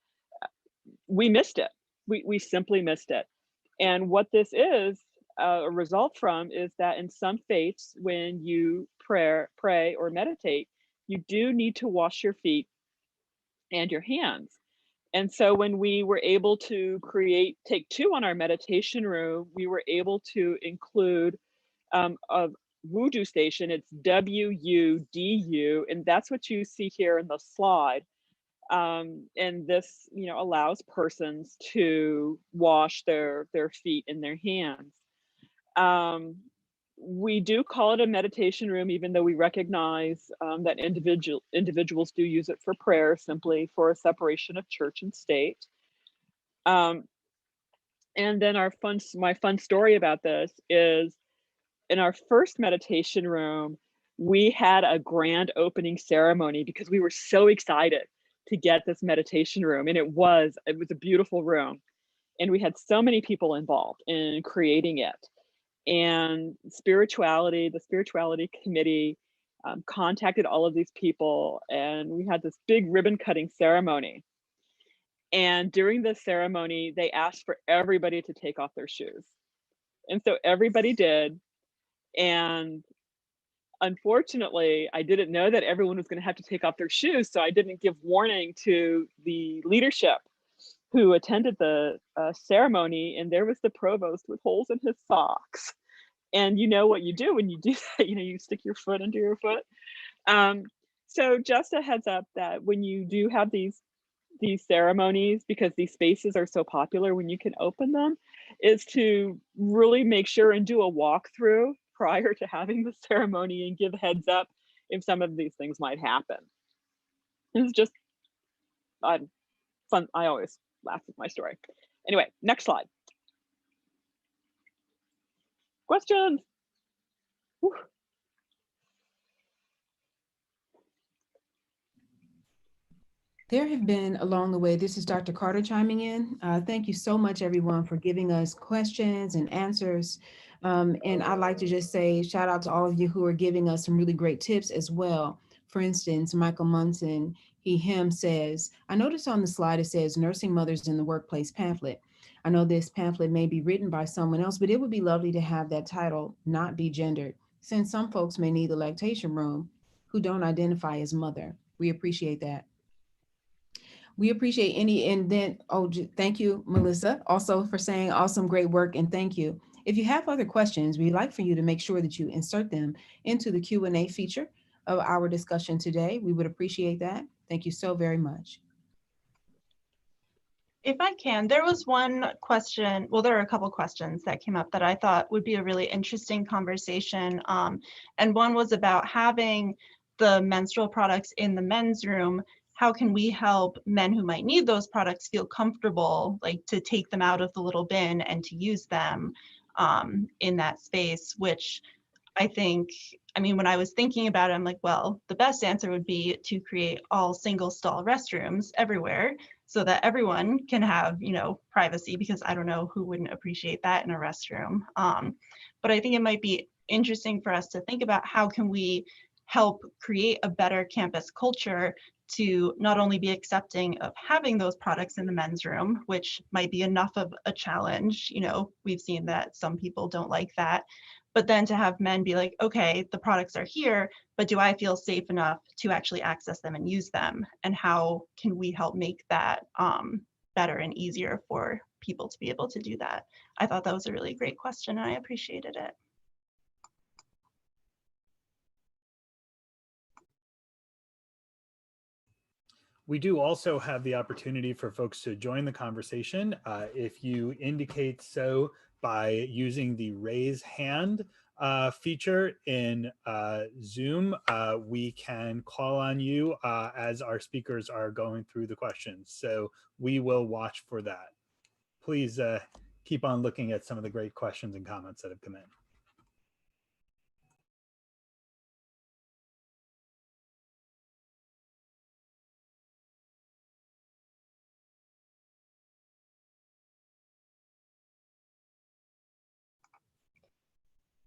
we missed it. We simply missed it. And what this is a result from is that in some faiths, when you pray or meditate, you do need to wash your feet and your hands. And so when we were able to take 2 on our meditation room, we were able to include a Wudu station. It's WUDU, and that's what you see here in the slide. And this, allows persons to wash their feet and their hands. We do call it a meditation room, even though we recognize that individuals do use it for prayer, simply for a separation of church and state. And then my fun story about this is, in our first meditation room, we had a grand opening ceremony because we were so excited to get this meditation room, and it was a beautiful room, and we had so many people involved in creating it. And the spirituality committee contacted all of these people, and we had this big ribbon cutting ceremony. And during the ceremony, they asked for everybody to take off their shoes. And so everybody did. And unfortunately, I didn't know that everyone was going to have to take off their shoes, so I didn't give warning to the leadership who attended the ceremony, and there was the provost with holes in his socks. And you know what you do when you do that, you stick your foot under your foot. So just a heads up that when you do have these ceremonies, because these spaces are so popular when you can open them, is to really make sure and do a walkthrough prior to having the ceremony and give heads up if some of these things might happen. It's just fun. I always laugh with my story. Anyway, next slide. Questions? Whew. There have been along the way, this is Dr. Carter chiming in. Thank you so much, everyone, for giving us questions and answers. And I'd like to just say shout out to all of you who are giving us some really great tips as well. For instance, Michael Munson, him says, I noticed on the slide it says Nursing Mothers in the Workplace pamphlet. I know this pamphlet may be written by someone else, but it would be lovely to have that title not be gendered, since some folks may need the lactation room who don't identify as mother. We appreciate that. We appreciate and then, thank you, Melissa, also for saying awesome, great work, and thank you. If you have other questions, we'd like for you to make sure that you insert them into the Q&A feature of our discussion today. We would appreciate that. Thank you so very much. If I can, there was one question, well, there are a couple questions that came up that I thought would be a really interesting conversation. And one was about having the menstrual products in the men's room. How can we help men who might need those products feel comfortable, like to take them out of the little bin and to use them in that space, which I think, when I was thinking about it, I'm like, well, the best answer would be to create all single stall restrooms everywhere so that everyone can have, privacy, because I don't know who wouldn't appreciate that in a restroom. But I think it might be interesting for us to think about how can we help create a better campus culture to not only be accepting of having those products in the men's room, which might be enough of a challenge. We've seen that some people don't like that, but then to have men be like, okay, the products are here, but do I feel safe enough to actually access them and use them? And how can we help make that better and easier for people to be able to do that? I thought that was a really great question, and I appreciated it. We do also have the opportunity for folks to join the conversation. If you indicate so by using the raise hand feature in Zoom, we can call on you as our speakers are going through the questions. So we will watch for that. Please keep on looking at some of the great questions and comments that have come in.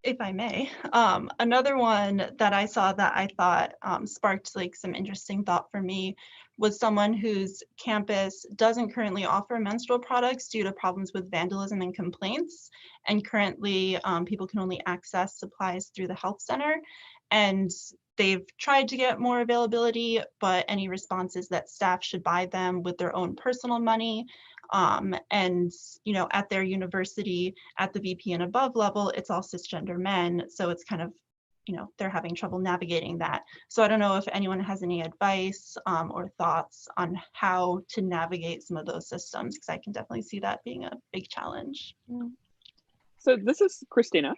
If I may, another one that I saw that I thought sparked like some interesting thought for me was someone whose campus doesn't currently offer menstrual products due to problems with vandalism and complaints. And currently people can only access supplies through the health center. And they've tried to get more availability, but any response is that staff should buy them with their own personal money. And at their university, at the VP and above level, it's all cisgender men. So it's kind of, they're having trouble navigating that. So I don't know if anyone has any advice or thoughts on how to navigate some of those systems, because I can definitely see that being a big challenge. So this is Christina.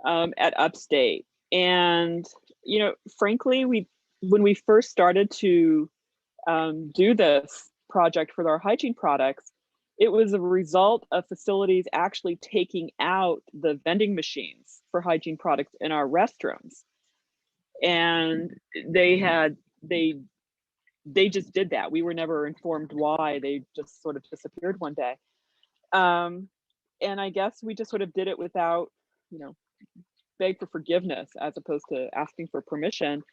at Upstate. And, you know, frankly, when we first started to do this project for our hygiene products, it was a result of facilities actually taking out the vending machines for hygiene products in our restrooms. And they just did that. We were never informed why. They just sort of disappeared one day. And I guess we just sort of did it without, you know, beg for forgiveness as opposed to asking for permission.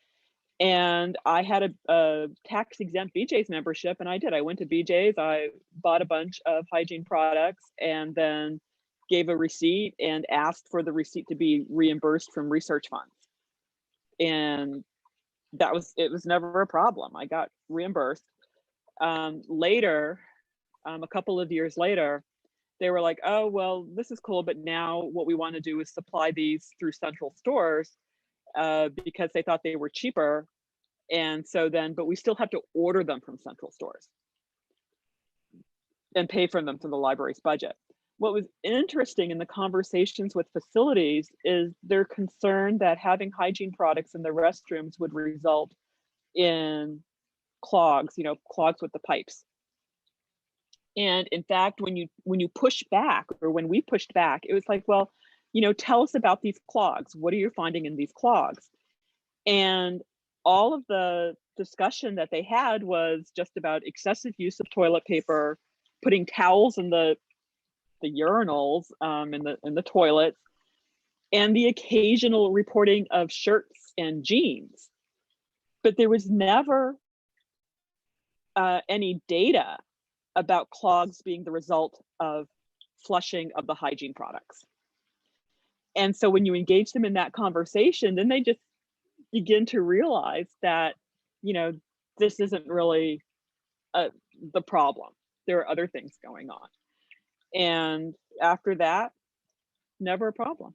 And I had a tax exempt BJ's membership, and I went to BJ's, I bought a bunch of hygiene products, and then gave a receipt and asked for the receipt to be reimbursed from research funds. And it was never a problem. I got reimbursed. Later, a couple of years later, they were like, oh, well, this is cool, but now what we want to do is supply these through central stores. Because they thought they were cheaper. And so then, but we still have to order them from central stores and pay for them from the library's budget. What was interesting in the conversations with facilities is they're concerned that having hygiene products in the restrooms would result in clogs, you know, clogs with the pipes. And in fact, when you push back, or when we pushed back, it was like, well, you know, tell us about these clogs. What are you finding in these clogs? And all of the discussion that they had was just about excessive use of toilet paper, putting towels in the urinals, in the toilets, and the occasional reporting of shirts and jeans. But there was never any data about clogs being the result of flushing of the hygiene products. And so when you engage them in that conversation, then they just begin to realize that, you know, this isn't really the problem. There are other things going on. And after that, never a problem.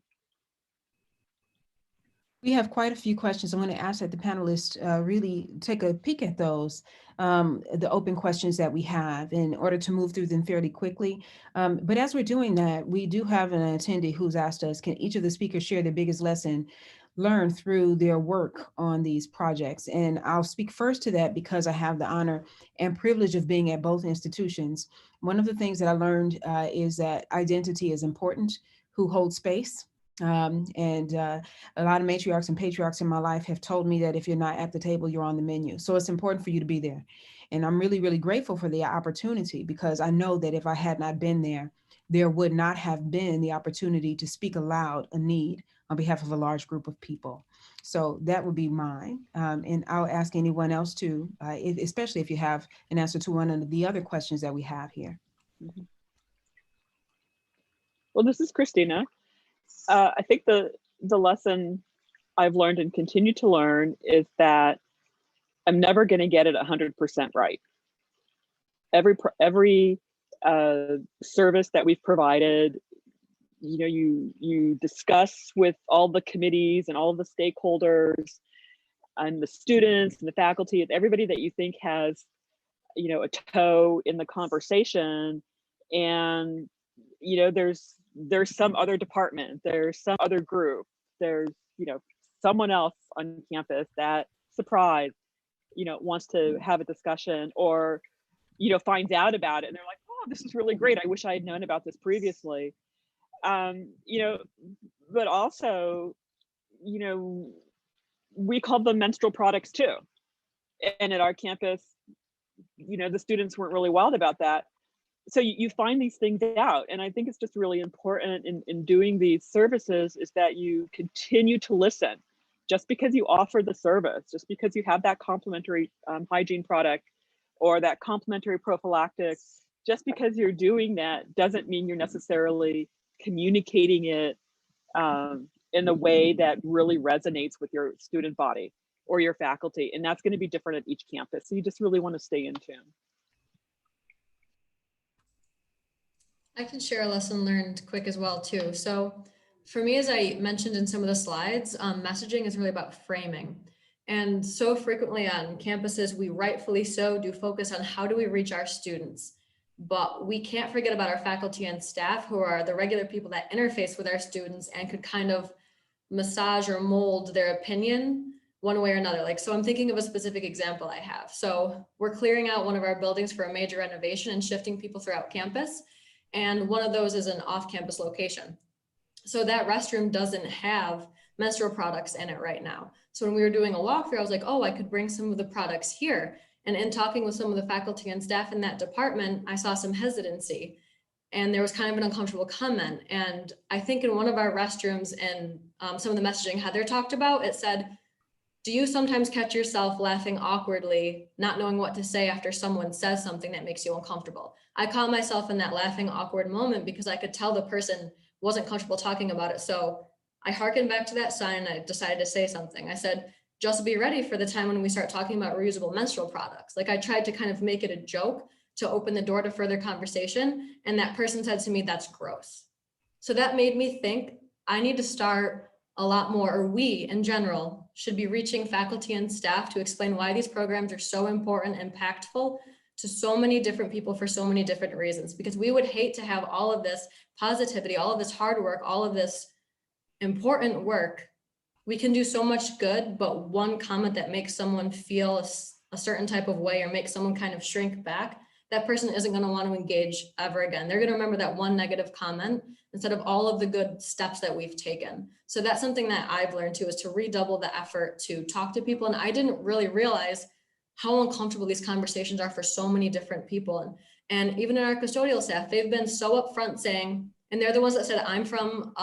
We have quite a few questions. I'm going to ask that the panelists really take a peek at those, the open questions that we have, in order to move through them fairly quickly. But as we're doing that, we do have an attendee who's asked us, can each of the speakers share their biggest lesson learned through their work on these projects? And I'll speak first to that because I have the honor and privilege of being at both institutions. One of the things that I learned is that identity is important, who holds space. And a lot of matriarchs and patriarchs in my life have told me that if you're not at the table, you're on the menu. So it's important for you to be there. And I'm really, really grateful for the opportunity, because I know that if I had not been there, there would not have been the opportunity to speak aloud a need on behalf of a large group of people. So that would be mine. And I'll ask anyone else too, especially if you have an answer to one of the other questions that we have here. Mm-hmm. Well, this is Christina. I think the lesson I've learned and continue to learn is that I'm never going to get it 100% right. Every service that we've provided, you know, you discuss with all the committees and all of the stakeholders and the students and the faculty and everybody that you think has, you know, a toe in the conversation. And, you know, there's some other department, there's some other group, there's, you know, someone else on campus that, surprise, you know, wants to have a discussion, or, you know, finds out about it and they're like, oh, this is really great, I wish I had known about this previously. You know, but also, you know, we call them menstrual products too. And at our campus, you know, the students weren't really wild about that. So you find these things out. And I think it's just really important in doing these services is that you continue to listen. Just because you offer the service, just because you have that complimentary hygiene product or that complimentary prophylactic, just because you're doing that doesn't mean you're necessarily communicating it in a way that really resonates with your student body or your faculty. And that's going to be different at each campus. So you just really want to stay in tune. I can share a lesson learned quick as well too. So for me, as I mentioned in some of the slides, messaging is really about framing. And so frequently on campuses, we rightfully so do focus on how do we reach our students, but we can't forget about our faculty and staff who are the regular people that interface with our students and could kind of massage or mold their opinion one way or another. Like, so I'm thinking of a specific example I have. So we're clearing out one of our buildings for a major renovation and shifting people throughout campus. And one of those is an off-campus location. So that restroom doesn't have menstrual products in it right now. So when we were doing a walkthrough, I was like, oh, I could bring some of the products here. And in talking with some of the faculty and staff in that department, I saw some hesitancy. And there was kind of an uncomfortable comment. And I think in one of our restrooms and some of the messaging Heather talked about, it said, do you sometimes catch yourself laughing awkwardly, not knowing what to say after someone says something that makes you uncomfortable? I caught myself in that laughing awkward moment because I could tell the person wasn't comfortable talking about it. So I hearkened back to that sign and I decided to say something. I said, just be ready for the time when we start talking about reusable menstrual products. Like, I tried to kind of make it a joke to open the door to further conversation. And that person said to me, that's gross. So that made me think I need to start a lot more, or we in general should be reaching faculty and staff to explain why these programs are so important, impactful to so many different people for so many different reasons, because we would hate to have all of this positivity, all of this hard work, all of this important work. We can do so much good, but one comment that makes someone feel a certain type of way or make someone kind of shrink back, that person isn't going to want to engage ever again. They're going to remember that one negative comment instead of all of the good steps that we've taken. So that's something that I've learned too, is to redouble the effort to talk to people. And I didn't really realize how uncomfortable these conversations are for so many different people. And even in our custodial staff, they've been so upfront saying, and they're the ones that said, I'm from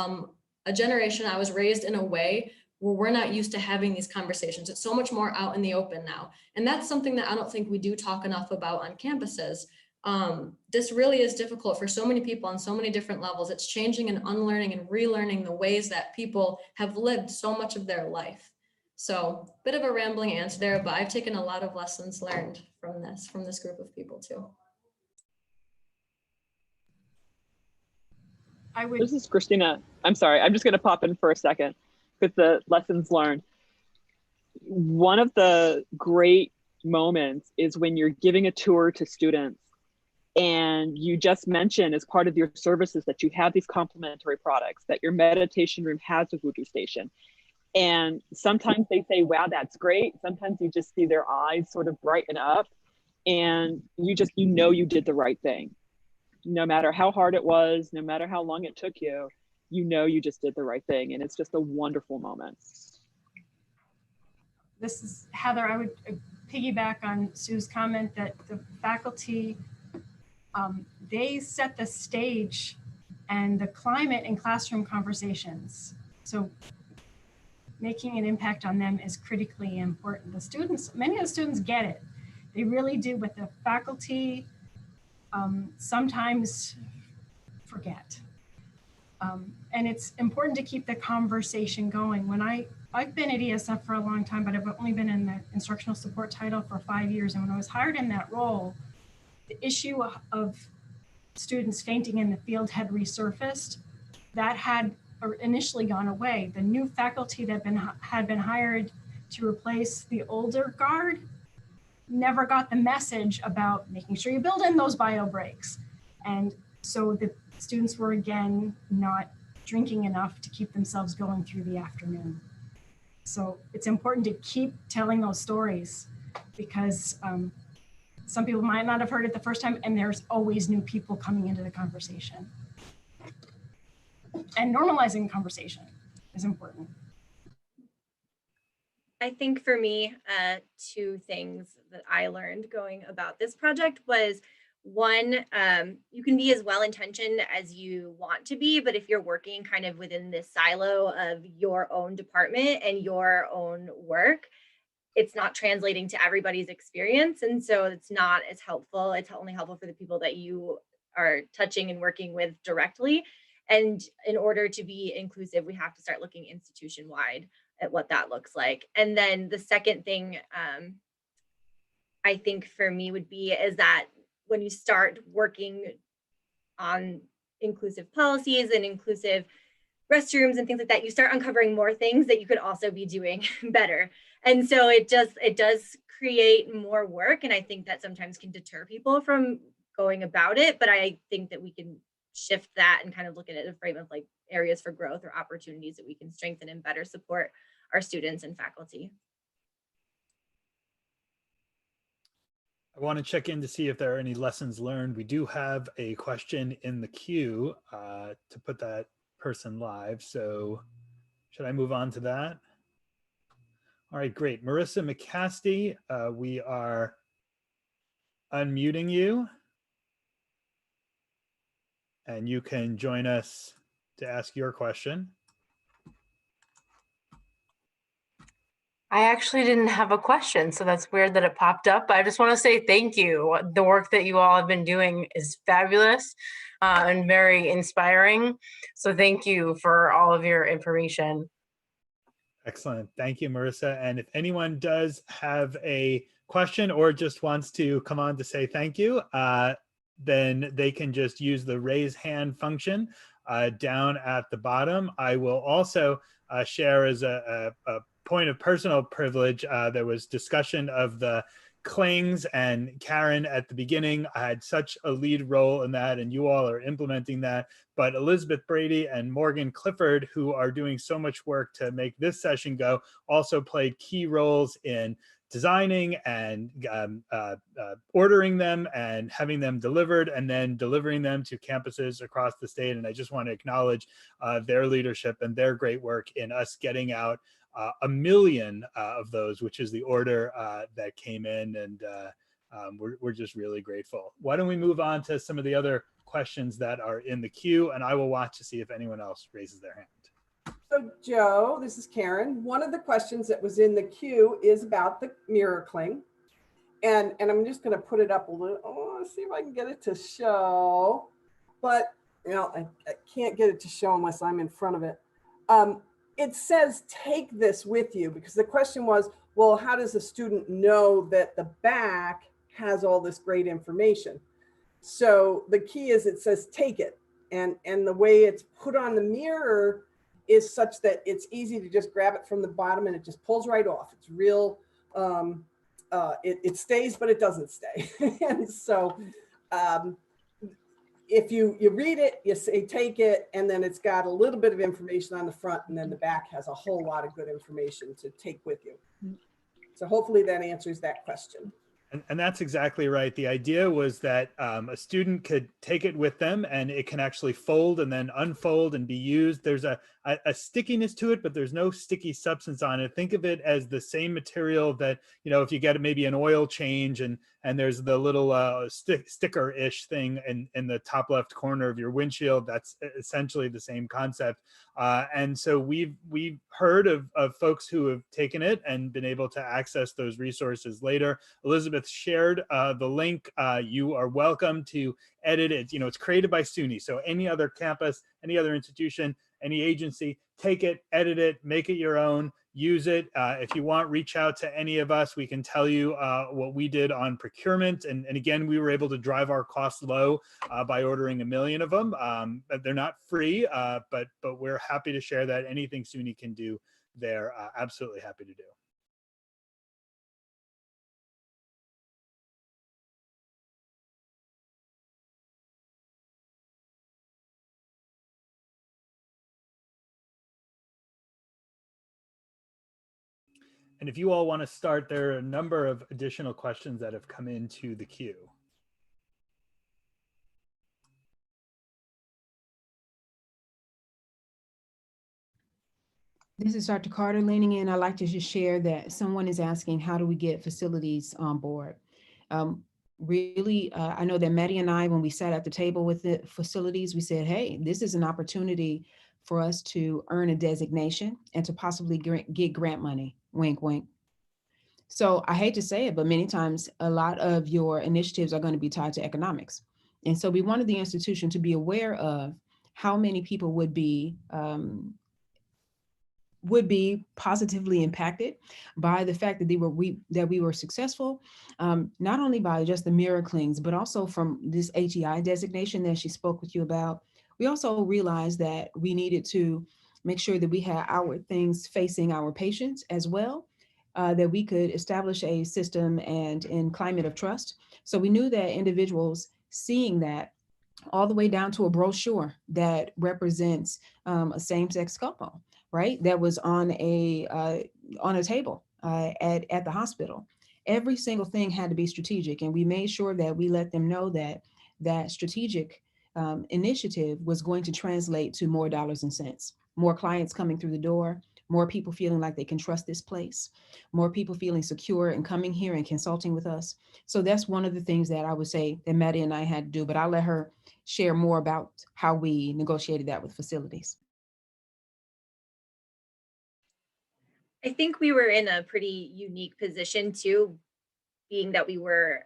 a generation, I was raised in a way where we're not used to having these conversations. It's so much more out in the open now. And that's something that I don't think we do talk enough about on campuses. This really is difficult for so many people on so many different levels. It's changing and unlearning and relearning the ways that people have lived so much of their life. So bit of a rambling answer there, but I've taken a lot of lessons learned from this group of people too. This is Christina. I'm sorry, I'm just gonna pop in for a second with the lessons learned. One of the great moments is when you're giving a tour to students and you just mention as part of your services that you have these complementary products, that your meditation room has a voodoo station. And sometimes they say, wow, that's great. Sometimes you just see their eyes sort of brighten up and you know you did the right thing. No matter how hard it was, no matter how long it took you, you know you just did the right thing. And it's just a wonderful moment. This is Heather. I would piggyback on Sue's comment that the faculty, they set the stage and the climate in classroom conversations. So making an impact on them is critically important. The students, many of the students get it. They really do, but the faculty sometimes forget. And it's important to keep the conversation going. When I've been at ESF for a long time, but I've only been in the instructional support title for 5 years. And when I was hired in that role, the issue of students fainting in the field had resurfaced. That had initially gone away. The new faculty that had been hired to replace the older guard never got the message about making sure you build in those bio breaks. And so the students were again not drinking enough to keep themselves going through the afternoon. So it's important to keep telling those stories because some people might not have heard it the first time, and there's always new people coming into the conversation. And normalizing conversation is important. I think for me, two things that I learned going about this project was one, you can be as well-intentioned as you want to be, but if you're working kind of within this silo of your own department and your own work, it's not translating to everybody's experience. And so it's not as helpful. It's only helpful for the people that you are touching and working with directly. And in order to be inclusive, we have to start looking institution-wide at what that looks like. And then the second thing I think for me would be is that when you start working on inclusive policies and inclusive restrooms and things like that, you start uncovering more things that you could also be doing better. And so it does create more work. And I think that sometimes can deter people from going about it. But I think that we can shift that and kind of look at it in a frame of like areas for growth or opportunities that we can strengthen and better support our students and faculty. I want to check in to see if there are any lessons learned. We do have a question in the queue to put that person live. So should I move on to that? All right, great. Marissa McCasty, we are unmuting you. And you can join us to ask your question. I actually didn't have a question, so that's weird that it popped up. I just want to say thank you. The work that you all have been doing is fabulous and very inspiring. So thank you for all of your information. Excellent. Thank you, Marissa. And if anyone does have a question or just wants to come on to say thank you, then they can just use the raise hand function down at the bottom. I will also share as a point of personal privilege, there was discussion of the clings, and Karren at the beginning had such a lead role in that, and you all are implementing that. But Elizabeth Brady and Morgan Clifford, who are doing so much work to make this session go, also played key roles in designing and ordering them and having them delivered and then delivering them to campuses across the state. And I just want to acknowledge their leadership and their great work in us getting out 1 million of those, which is the order that came in, and we're just really grateful. Why don't we move on to some of the other questions that are in the queue, and I will watch to see if anyone else raises their hand. So Joe, this is Karren. One of the questions that was in the queue is about the mirror cling. And I'm just gonna put it up a little, let's see if I can get it to show. But you know, I can't get it to show unless I'm in front of it. It says, take this with you, because the question was, well, how does a student know that the back has all this great information? So the key is it says, take it. And the way it's put on the mirror is such that it's easy to just grab it from the bottom and it just pulls right off. It's real, it stays, but it doesn't stay. And so if you read it, you say, take it, and then it's got a little bit of information on the front, and then the back has a whole lot of good information to take with you. So hopefully that answers that question. And that's exactly right. The idea was that a student could take it with them and it can actually fold and then unfold and be used. There's a stickiness to it, but there's no sticky substance on it. Think of it as the same material that, you know, if you get maybe an oil change and there's the little sticker-ish thing in the top left corner of your windshield, that's essentially the same concept. And so we've heard of folks who have taken it and been able to access those resources later. Elizabeth shared the link. You are welcome to edit it. You know, it's created by SUNY. So any other campus, any other institution, any agency, take it, edit it, make it your own, use it. If you want, reach out to any of us. We can tell you what we did on procurement. And again, we were able to drive our costs low by ordering 1 million of them. They're not free, but we're happy to share that. Anything SUNY can do, they're absolutely happy to do. And if you all want to start, there are a number of additional questions that have come into the queue. This is Dr. Carter leaning in. I'd like to just share that someone is asking, how do we get facilities on board? Really, I know that Maddie and I, when we sat at the table with the facilities, we said, hey, this is an opportunity for us to earn a designation and to possibly get grant money, wink, wink. So I hate to say it, but many times a lot of your initiatives are going to be tied to economics. And so we wanted the institution to be aware of how many people would be positively impacted by the fact that we were successful, not only by just the mirror clings, but also from this HEI designation that she spoke with you about. We also realized that we needed to make sure that we had our things facing our patients as well, that we could establish a system and in climate of trust. So we knew that individuals seeing that all the way down to a brochure that represents a same-sex couple, right? That was on a table at the hospital. Every single thing had to be strategic, and we made sure that we let them know that that strategic initiative was going to translate to more dollars and cents, more clients coming through the door, more people feeling like they can trust this place, more people feeling secure and coming here and consulting with us. So that's one of the things that I would say that Maddie and I had to do, but I'll let her share more about how we negotiated that with facilities. I think we were in a pretty unique position too, being that we were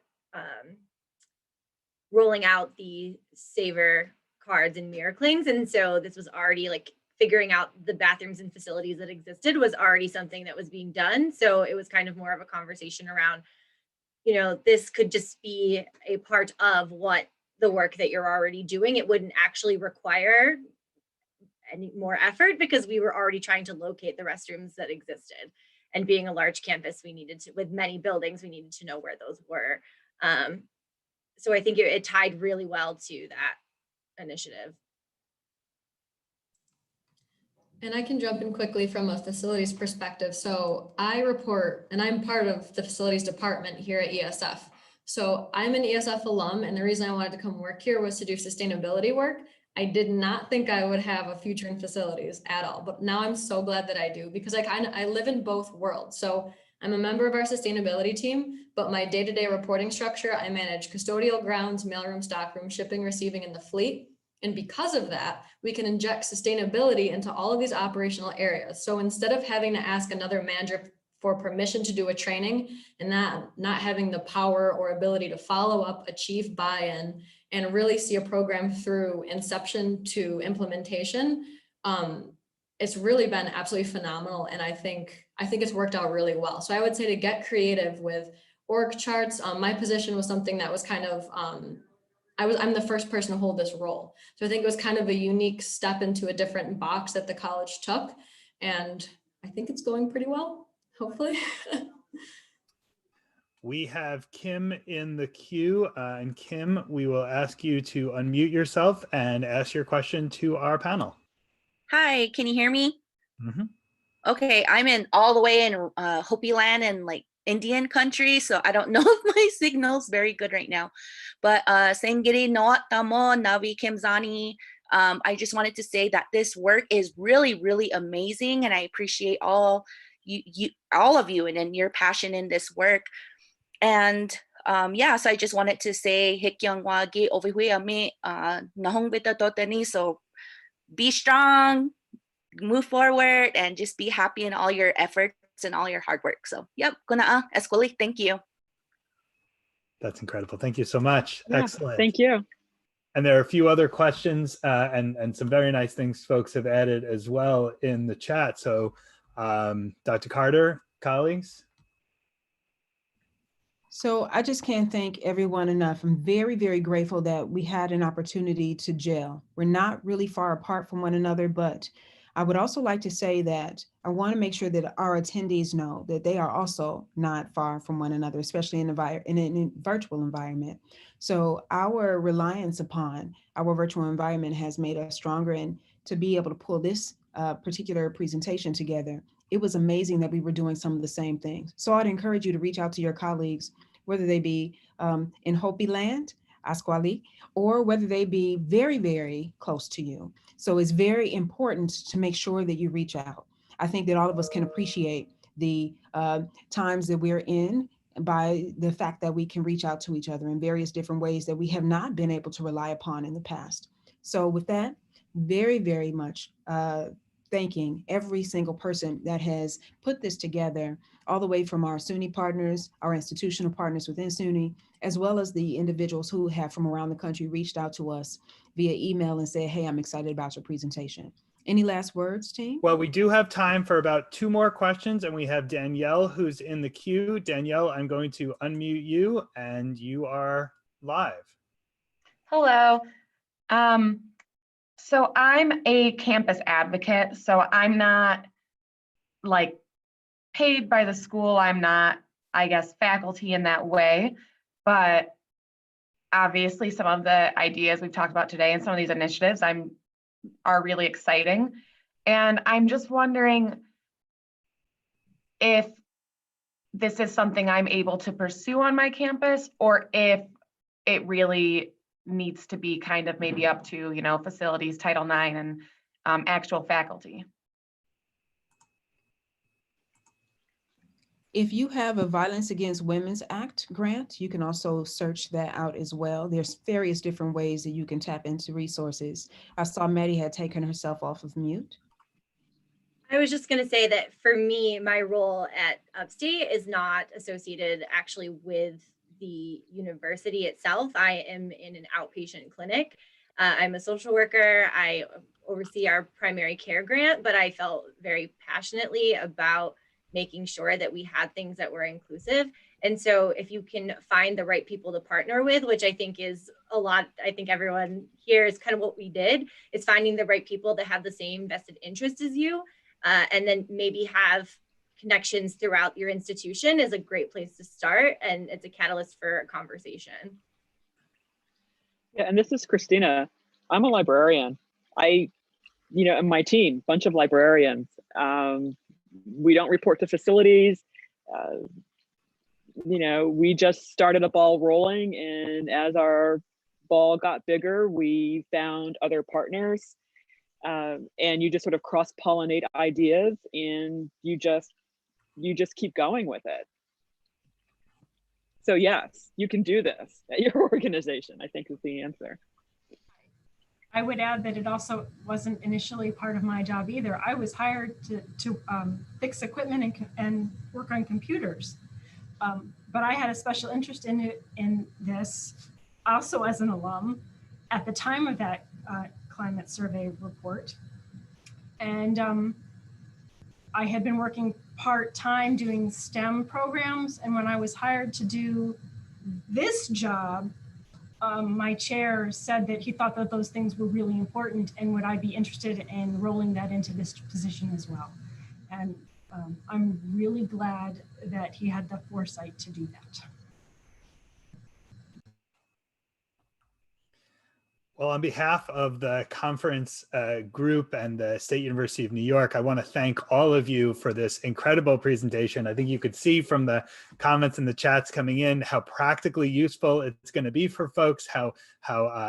rolling out the Saver cards and mirror clings. And so this was already like figuring out the bathrooms and facilities that existed was already something that was being done. So it was kind of more of a conversation around, you know, this could just be a part of what the work that you're already doing. It wouldn't actually require any more effort because we were already trying to locate the restrooms that existed. And being a large campus, we needed to, with many buildings, we needed to know where those were. So I think it tied really well to that initiative. And I can jump in quickly from a facilities perspective. So I report, and I'm part of the facilities department here at ESF. So I'm an ESF alum, and the reason I wanted to come work here was to do sustainability work. I did not think I would have a future in facilities at all, but now I'm so glad that I do, because I live in both worlds. So I'm a member of our sustainability team, but my day-to-day reporting structure, I manage custodial, grounds, mailroom, stockroom, shipping, receiving, and the fleet. And because of that, we can inject sustainability into all of these operational areas. So instead of having to ask another manager for permission to do a training and not having the power or ability to follow up, achieve buy-in, and really see a program through inception to implementation, it's really been absolutely phenomenal. And I think it's worked out really well. So I would say to get creative with org charts. My position was something that was kind of, I'm the first person to hold this role. So I think it was kind of a unique step into a different box that the college took. And I think it's going pretty well, hopefully. We have Kim in the queue, and Kim, we will ask you to unmute yourself and ask your question to our panel. Hi, can you hear me? Mm-hmm. Okay, I'm in all the way in Hopi land and like Indian country, so I don't know if my signal's very good right now. But Sengiri Noat Tamo Navi Kimzani. I just wanted to say that this work is really, really amazing, and I appreciate all of you and your passion in this work. And yeah, so I just wanted to say Hikyangwagi Ovihuame Nahong Vita Totani. So be strong, move forward, and just be happy in all your efforts and all your hard work. So yep, Kunaa Eskwali, thank you. That's incredible. Thank you so much. Yeah, excellent. Thank you. And there are a few other questions and some very nice things folks have added as well in the chat. So Dr. Carter, colleagues. So I just can't thank everyone enough. I'm very, very grateful that we had an opportunity to gel. We're not really far apart from one another, but I would also like to say that I want to make sure that our attendees know that they are also not far from one another, especially in a virtual environment. So our reliance upon our virtual environment has made us stronger, and to be able to pull this particular presentation together, it was amazing that we were doing some of the same things. So I'd encourage you to reach out to your colleagues, whether they be in Hopi land, Asquali, or whether they be very, very close to you. So it's very important to make sure that you reach out. I think that all of us can appreciate the times that we're in by the fact that we can reach out to each other in various different ways that we have not been able to rely upon in the past. So with that, very, very much thanking every single person that has put this together, all the way from our SUNY partners, our institutional partners within SUNY, as well as the individuals who have from around the country reached out to us via email and said, hey, I'm excited about your presentation. Any last words, team? Well, we do have time for about 2 more questions, and we have Danielle who's in the queue. Danielle, I'm going to unmute you, and you are live. Hello. So I'm a campus advocate, so I'm not like paid by the school. I'm not, I guess, faculty in that way, but obviously some of the ideas we've talked about today and some of these initiatives are really exciting. And I'm just wondering if this is something I'm able to pursue on my campus, or if it really needs to be kind of maybe up to, you know, facilities, Title IX, and actual faculty. If you have a Violence Against Women's Act grant, you can also search that out as well. There's various different ways that you can tap into resources. I saw Maddie had taken herself off of mute. I was just going to say that for me, my role at Upstate is not associated actually with the university itself. I am in an outpatient clinic. I'm a social worker. I oversee our primary care grant, but I felt very passionately about making sure that we had things that were inclusive. And so if you can find the right people to partner with, which I think is a lot, I think everyone here is kind of what we did, is finding the right people that have the same vested interest as you, and then maybe have connections throughout your institution is a great place to start. And it's a catalyst for a conversation. Yeah, and this is Christina. I'm a librarian. And my team, bunch of librarians. We don't report to facilities. We just started a ball rolling, and as our ball got bigger, we found other partners, and you just sort of cross-pollinate ideas, and you just keep going with it. So yes, you can do this at your organization, I think is the answer. I would add that it also wasn't initially part of my job either. I was hired to fix equipment and work on computers. But I had a special interest in this also as an alum at the time of that climate survey report. And I had been working part-time doing STEM programs. And when I was hired to do this job, my chair said that he thought that those things were really important, and would I be interested in rolling that into this position as well. And I'm really glad that he had the foresight to do that. Well, on behalf of the conference group and the State University of New York, I want to thank all of you for this incredible presentation. I think you could see from the comments and the chats coming in how practically useful it's going to be for folks, how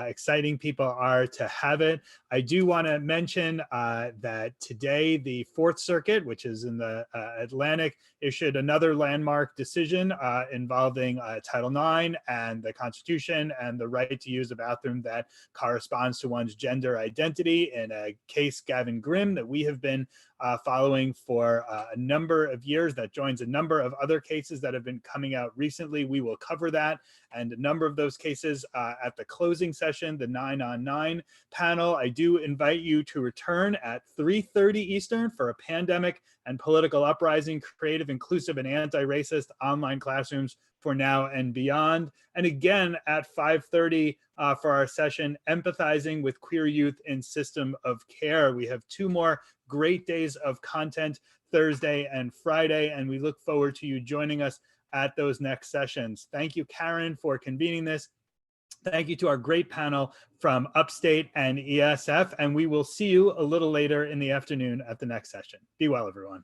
exciting people are to have it. I do want to mention that today the Fourth Circuit, which is in the Atlantic, issued another landmark decision involving Title IX and the Constitution and the right to use a bathroom that corresponds to one's gender identity in a case, Gavin Grimm, that we have been following for a number of years. That joins a number of other cases that have been coming out recently. We will cover that and a number of those cases at the closing session, the 9-on-9 panel. I do invite you to return at 3:30 Eastern for a pandemic and political uprising, creative, inclusive, and anti-racist online classrooms for now and beyond. And again at 5:30 for our session, Empathizing with Queer Youth in System of Care. We have 2 more great days of content, Thursday and Friday, and we look forward to you joining us at those next sessions. Thank you, Karren, for convening this. Thank you to our great panel from Upstate and ESF, and we will see you a little later in the afternoon at the next session. Be well, everyone.